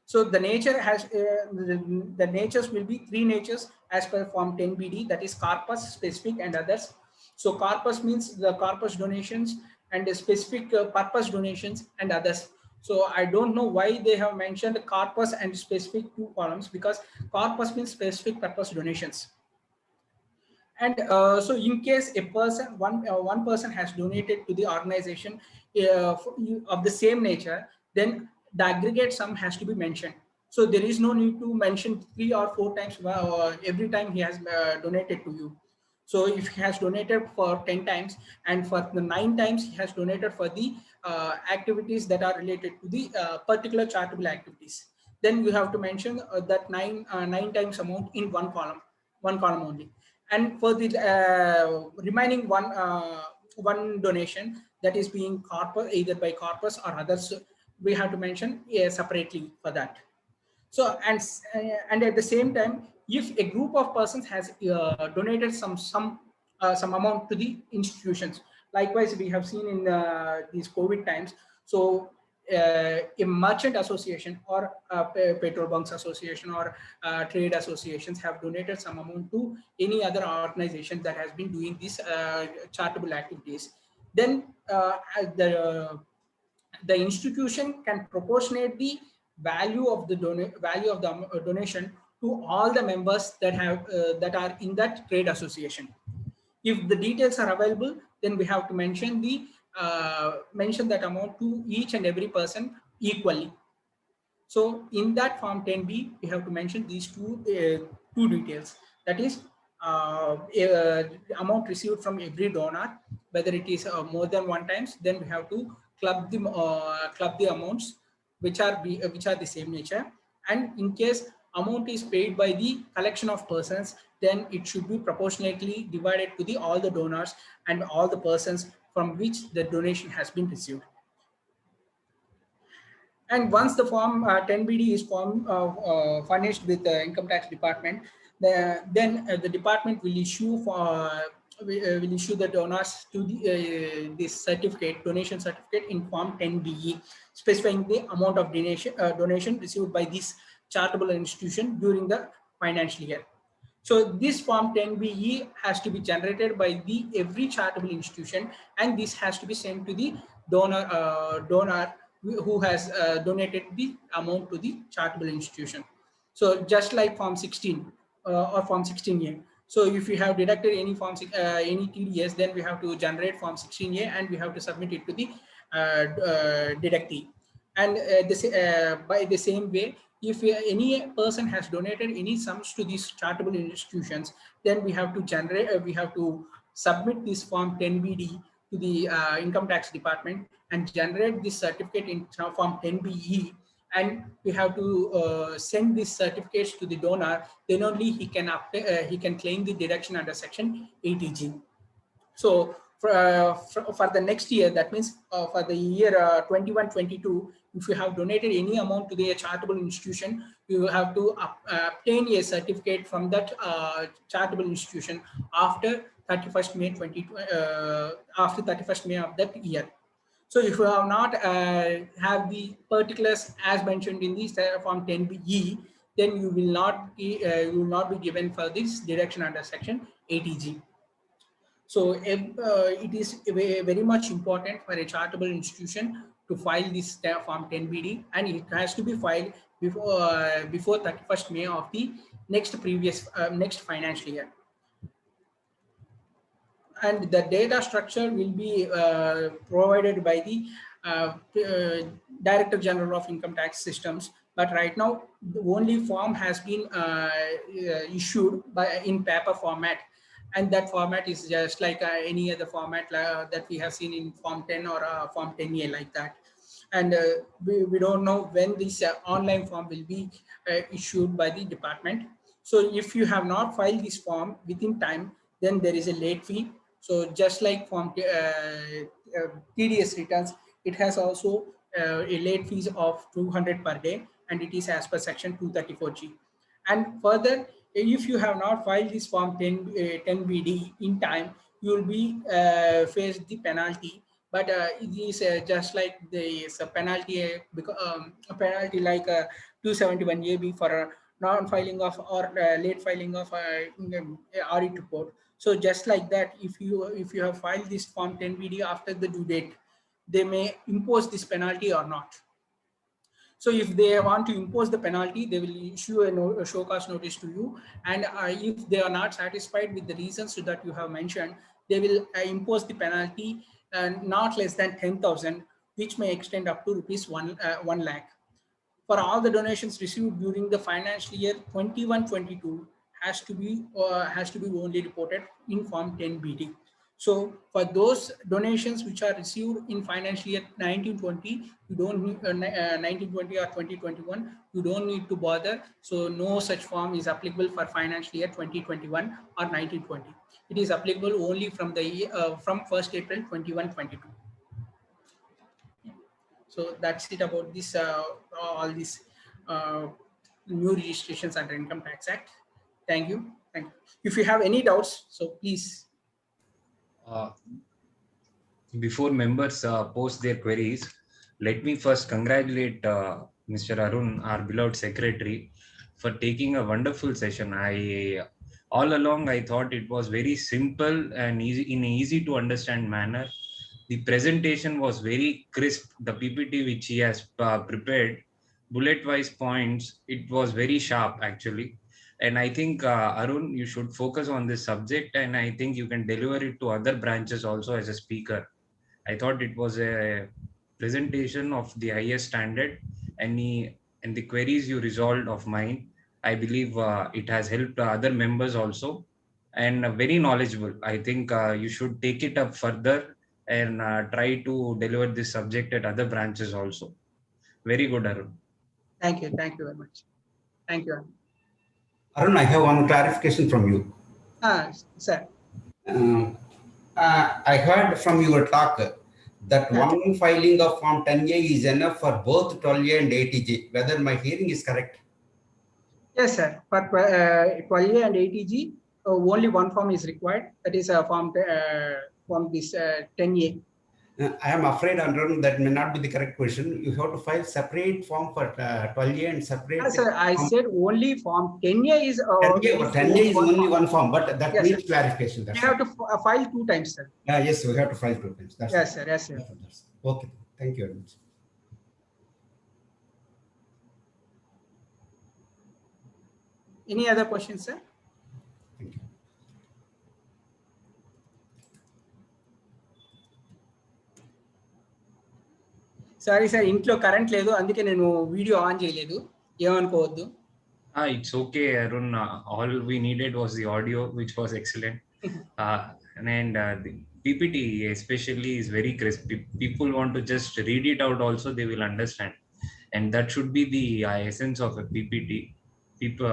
So the nature has the natures will be 3 natures as per form 10BD, that is corpus, specific, and others. So corpus means the corpus donations, and the specific purpose donations and others. So I don't know why they have mentioned corpus and specific 2 columns, because corpus means specific purpose donations. And so in case a person, one person has donated to the organization of the same nature, then the aggregate sum has to be mentioned. So there is no need to mention 3 or 4 times every time he has donated to you. So if he has donated for 10 times, and for the 9 times he has donated for the activities that are related to the particular charitable activities, then you have to mention that 9 times amount in one column only. And for the remaining one donation that is being corpus, either by corpus or others, we have to mention separately for that. So and at the same time, if a group of persons has donated some amount to the institutions, likewise we have seen in these COVID times. So a merchant association or petrol bunks association or trade associations have donated some amount to any other organization that has been doing these charitable activities, then the institution can proportionate the value of the donation to all the members that have that are in that trade association. If the details are available, then we have to mention that amount to each and every person equally. So in that form 10B, we have to mention these two details. That is amount received from every donor, whether it is more than 1 times, then we have to club the amounts which are the same nature. And in case amount is paid by the collection of persons, then it should be proportionately divided to all the donors and all the persons from which the donation has been received. And once the form 10BD is furnished with the income tax department, then the department will issue the donors to this donation certificate in form 10BE, specifying the amount of donation received by this charitable institution during the financial year. So this form 10BE has to be generated by every charitable institution, and this has to be sent to the donor who has donated the amount to the charitable institution. So just like form 16 or form 16A. So if you have deducted any any TDS, then we have to generate form 16A and we have to submit it to the deductee. And by the same way, if any person has donated any sums to these charitable institutions, then we have to submit this form 10BD to the income tax department and generate this certificate in form 10BE, and we have to send these certificates to the donor. Then only he can claim the deduction under section 80G. So for the next year, that means for the year 21-22, if you have donated any amount to the charitable institution, you have to obtain a certificate from that charitable institution after 31st May after 31st May of that year. So if you have not have the particulars as mentioned in this form 10BE, then you will not be given for this deduction under section 80G. So it is very much important for a charitable institution to file this form 10BD, and it has to be filed before 31st May of the next financial year. And the data structure will be provided by the Director General of Income Tax Systems. But right now, the only form has been issued in paper format. And that format is just like any other format that we have seen in Form 10 or Form 10A like that. And we don't know when this online form will be issued by the department. So if you have not filed this form within time, then there is a late fee. So just like Form TDS returns, it has also a late fees of 200 per day. and it is as per section 234G. And further, if you have not filed this form 10BD in time, you will be face the penalty. But it is just like the penalty, a penalty like 271 AB for non-filing of or late filing of audit report. So just like that, if you have filed this form 10BD after the due date, they may impose this penalty or not. So if they want to impose the penalty, they will issue a show cause notice to you. And if they are not satisfied with the reasons that you have mentioned, they will impose the penalty not less than 10,000, which may extend up to rupees 1 lakh. For all the donations received during the financial year 21-22 has to be only reported in form 10BD. So for those donations which are received in financial year 19-20, you don't need 19-20 or 20-21, you don't need to bother. So no such form is applicable for financial year 2021 or 19-20. It is applicable only from the from 1st April 21-22. So that's it about this all these new registrations under Income Tax Act. Thank you. Thank you. If you have any doubts, so please. Before members post their queries, let me first congratulate Mr. Arun, our beloved secretary, for taking a wonderful session. All along I thought it was very simple and easy, in an easy to understand manner. The presentation was very crisp. The PPT which he has prepared, bullet-wise points, it was very sharp actually. And I think Arun, you should focus on this subject, and I think you can deliver it to other branches also as a speaker. I thought it was a presentation of the highest standard, and the queries you resolved of mine, I believe it has helped other members also, and very knowledgeable. I think you should take it up further and try to deliver this subject at other branches also. Very good, Arun. Thank you. Thank you very much. Thank you. Arun, I have one clarification from you. Sir. I heard from your talk that one filing of Form 10A is enough for both 12A and 80G. Whether my hearing is correct? Yes, sir. For 12A and 80G, only one form is required. That is a form this 10A. I am afraid, Arun, that may not be the correct question. You have to file separate form for 12A and separate. Yes, sir. I said only form 10A is. 10A is only one form, but that needs clarification. You have to file 2 times, sir. Yes, we have to file 2 times. That's yes, sir. Yes, sir. Okay. Thank you very much. Any other questions, sir? Thank you. Sorry, sir. Intlo current ledu, andike nenu video on cheyaledu. Emankovoddu. It's okay, Arun. All we needed was the audio, which was excellent. And the PPT especially is very crisp. People want to just read it out also, they will understand. And that should be the essence of a PPT. People,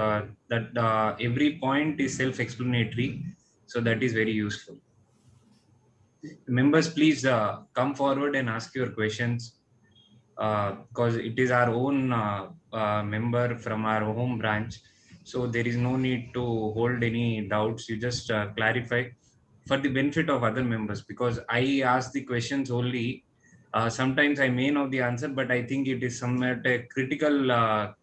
every point is self-explanatory. So that is very useful. Members, please come forward and ask your questions. Because it is our own member from our home branch, so there is no need to hold any doubts. You just clarify for the benefit of other members, because I ask the questions only. Sometimes I may know the answer, but I think it is somewhat a critical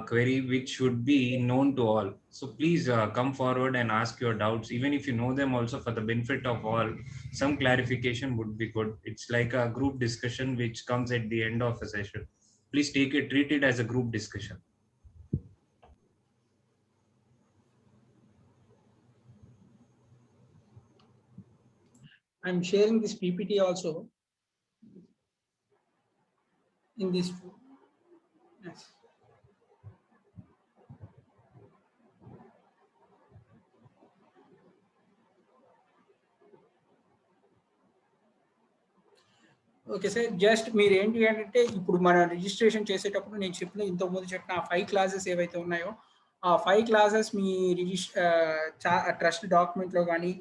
query which should be known to all. So please come forward and ask your doubts, even if you know them also, for the benefit of all. Some clarification would be good. It's like a group discussion which comes at the end of a session. Please treat it as a group discussion. I'm sharing this PPT also in this. Yes. Okay sir, just మీరు ఏంటి అంటే ఇప్పుడు మన registration చేసేటప్పుడు నేను చెప్పిన ఇంతకుముందు చెప్పిన ఆ 5 క్లాసెస్ ఏవైతే ఉన్నాయో ఆ 5 క్లాసెస్ మీ ట్రస్ట్ డాక్యుమెంట్లో కానీ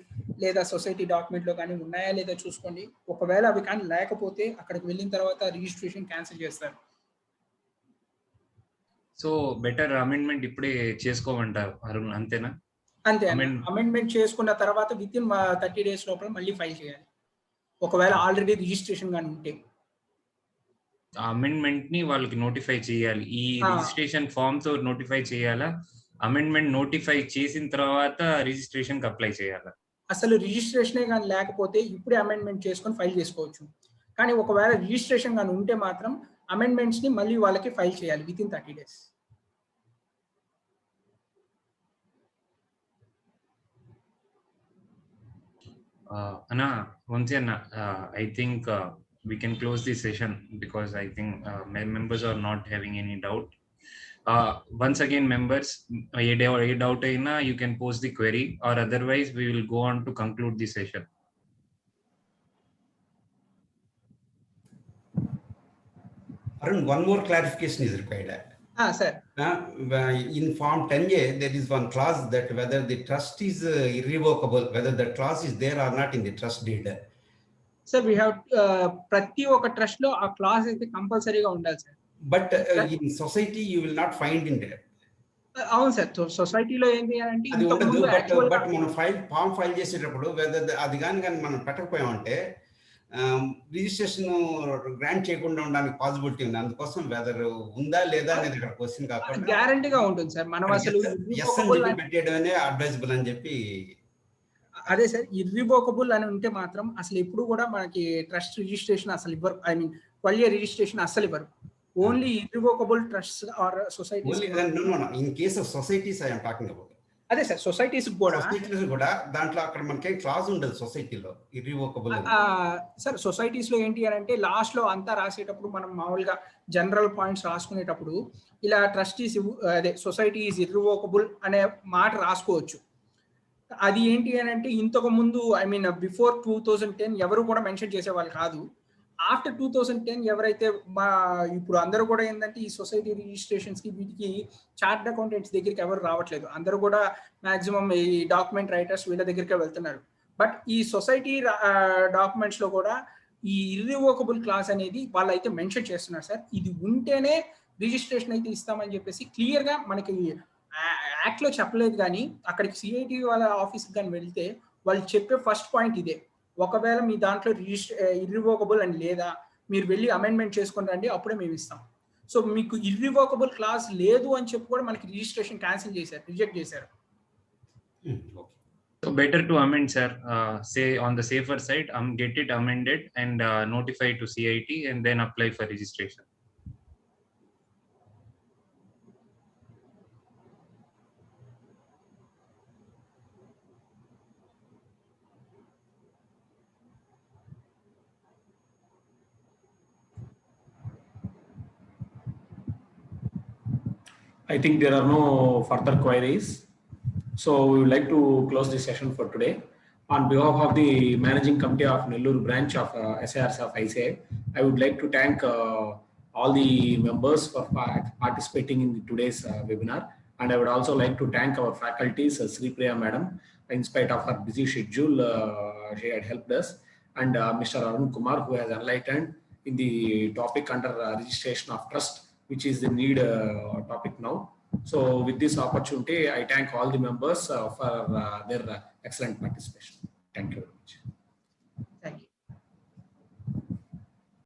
లేదా సొసైటీ డాక్యుమెంట్లో కానీ ఉన్నాయా లేదా చూసుకోండి. ఒకవేళ అవి కానీ లేకపోతే అక్కడికి వెళ్ళిన తర్వాత రిజిస్ట్రేషన్ క్యాన్సిల్ చేస్తారు. సో బెటర్ అమెండ్మెంట్ ఇప్పుడే చేసుకోమంటారు అరుణ్, అంతేనా? అంతే అమెండ్మెంట్ చేసుకున్న తర్వాత విత్ ఇన్ 30 days లోపల మళ్ళీ ఫైల్ చేయాలి, ఒకవేళ ఆల్రెడీ రిజిస్ట్రేషన్ గాని ఉంటే. అమెండ్మెంట్ ని వాళ్ళకి నోటిఫై చేయాలి, ఈ రిజిస్ట్రేషన్ ఫామ్ తో నోటిఫై చేయాలా, అమెండ్మెంట్ నోటిఫై చేసిన తర్వాత రిజిస్ట్రేషన్ కి అప్లై చేయాలా? అసలు రిజిస్ట్రేషనే కానీ లేకపోతే ఇప్పుడే అమెండ్మెంట్ చేసుకొని ఫైల్ చేసుకోవచ్చు. కానీ ఒకవేళ రిజిస్ట్రేషన్ కానీ ఉంటే మాత్రం అమెండ్మెంట్స్ ని మళ్ళీ వాళ్ళకి ఫైల్ చేయాలి with in 30 days. Anna, once again, I think we can close this session because I think members are not having any doubt. Once again, members, a doubt aina, you can post the query, or otherwise we will go on to conclude the session. Arun, one more clarification is required. Sir. In Form 10A, there is one clause that whether the trust is irrevocable, whether the clause is there or not in the trust deed. Sir, we have ప్రతి ఒక్క trust లో ఆ clause అయితే కంపల్సరీగా ఉండాలి sir. But in society you will not find in there. అవును sir, సొసైటీలో ఏంటి అంటే అది ఉండదు. బట్ మనం ఫామ్ ఫైల్ చేసేటప్పుడు వెదర్ అది కానీ మనం పెట్టకపోయామంటే రిజిస్ట్రేషన్ గ్రాంట్ చేయకుండా ఉండడానికి పాసిబిలిటీ ఉంది. అందుకోసం వెదర్ ఉందా లేదా అనేది ఇక్కడ క్వశ్చన్ కాకుండా గ్యారంటీగా ఉంటుంది సార్. మనం అసలు పెట్టేయడమే అడ్వైజబుల్ అని చెప్పి. అదే సార్, ఇర్రివోకబుల్ అని ఉంటే మాత్రం అసలు ఎప్పుడు కూడా మనకి ట్రస్ట్ రిజిస్ట్రేషన్ అసలు ఇవ్వరు. ఐ మీన్ 12 year రిజిస్ట్రేషన్ అసలు ఇవ్వరు. Only irrevocable trust or societies. In case of societies I am talking about. అదే సార్, సొసైటీస్ కూడా దాంట్లో అక్కడ మనకేం క్లాజ్ ఉండదు సొసైటీలో ఇర్రివోకబుల్. సార్ సొసైటీస్ లో ఏంటి అని అంటే లాస్ట్ లో అంతా రాసేటప్పుడు మనం మామూలుగా జనరల్ పాయింట్స్ రాసుకునేటప్పుడు ఇలా ట్రస్టీస్ అదే సొసైటీ ఈజ్ ఇర్రివోకబుల్ అనే మాట రాసుకోవచ్చు. అది ఏంటి అని అంటే ఇంతకు ముందు ఐ మీన్ బిఫోర్ 2010 ఎవరు కూడా మెన్షన్ చేసేవాళ్ళు కాదు. ఆఫ్టర్ 2010 ఎవరైతే ఇప్పుడు అందరూ కూడా ఏంటంటే ఈ సొసైటీ రిజిస్ట్రేషన్స్ కి వీటికి చార్టర్డ్ అకౌంటెంట్స్ దగ్గరికి ఎవరు రావట్లేదు. అందరూ కూడా మాక్సిమం ఈ డాక్యుమెంట్ రైటర్స్ వీళ్ళ దగ్గరికే వెళ్తున్నారు. బట్ ఈ సొసైటీ డాక్యుమెంట్స్ లో కూడా ఈ ఇర్రివోకబుల్ క్లాస్ అనేది వాళ్ళు అయితే మెన్షన్ చేస్తున్నారు సార్. ఇది ఉంటేనే రిజిస్ట్రేషన్ అయితే ఇస్తామని చెప్పేసి క్లియర్ గా మనకి యాక్ట్ లో చెప్పలేదు. కానీ అక్కడికి సిఐటి వాళ్ళ ఆఫీస్కి కానీ వెళ్తే వాళ్ళు చెప్పే ఫస్ట్ పాయింట్ ఇదే, ఒకవేళ మీ దాంట్లో ఇర్రివోకబుల్ అని లేదా మీరు వెళ్ళి అమెండ్మెంట్ చేసుకుని రండి, అప్పుడే మేము ఇస్తాం. సో మీకు ఇర్రివోకబుల్ క్లాస్ లేదు అని చెప్పి కూడా మనకి రిజిస్ట్రేషన్ క్యాన్సిల్ చేశారు, రిజెక్ట్ చేశారు. So better to amend, sir. Say on the safer side, get it amended and notify to CIT and then apply for registration. I think there are no further queries. So we would like to close this session for today. On behalf of the Managing Committee of Nellore branch of SIRs of ICAI, I would like to thank all the members for participating in today's webinar. And I would also like to thank our faculties, Sri Priya Madam, in spite of her busy schedule, she had helped us. And Mr. Arun Kumar, who has enlightened in the topic under registration of trust, which is the need topic now. So with this opportunity, I thank all the members for their excellent participation. Thank you.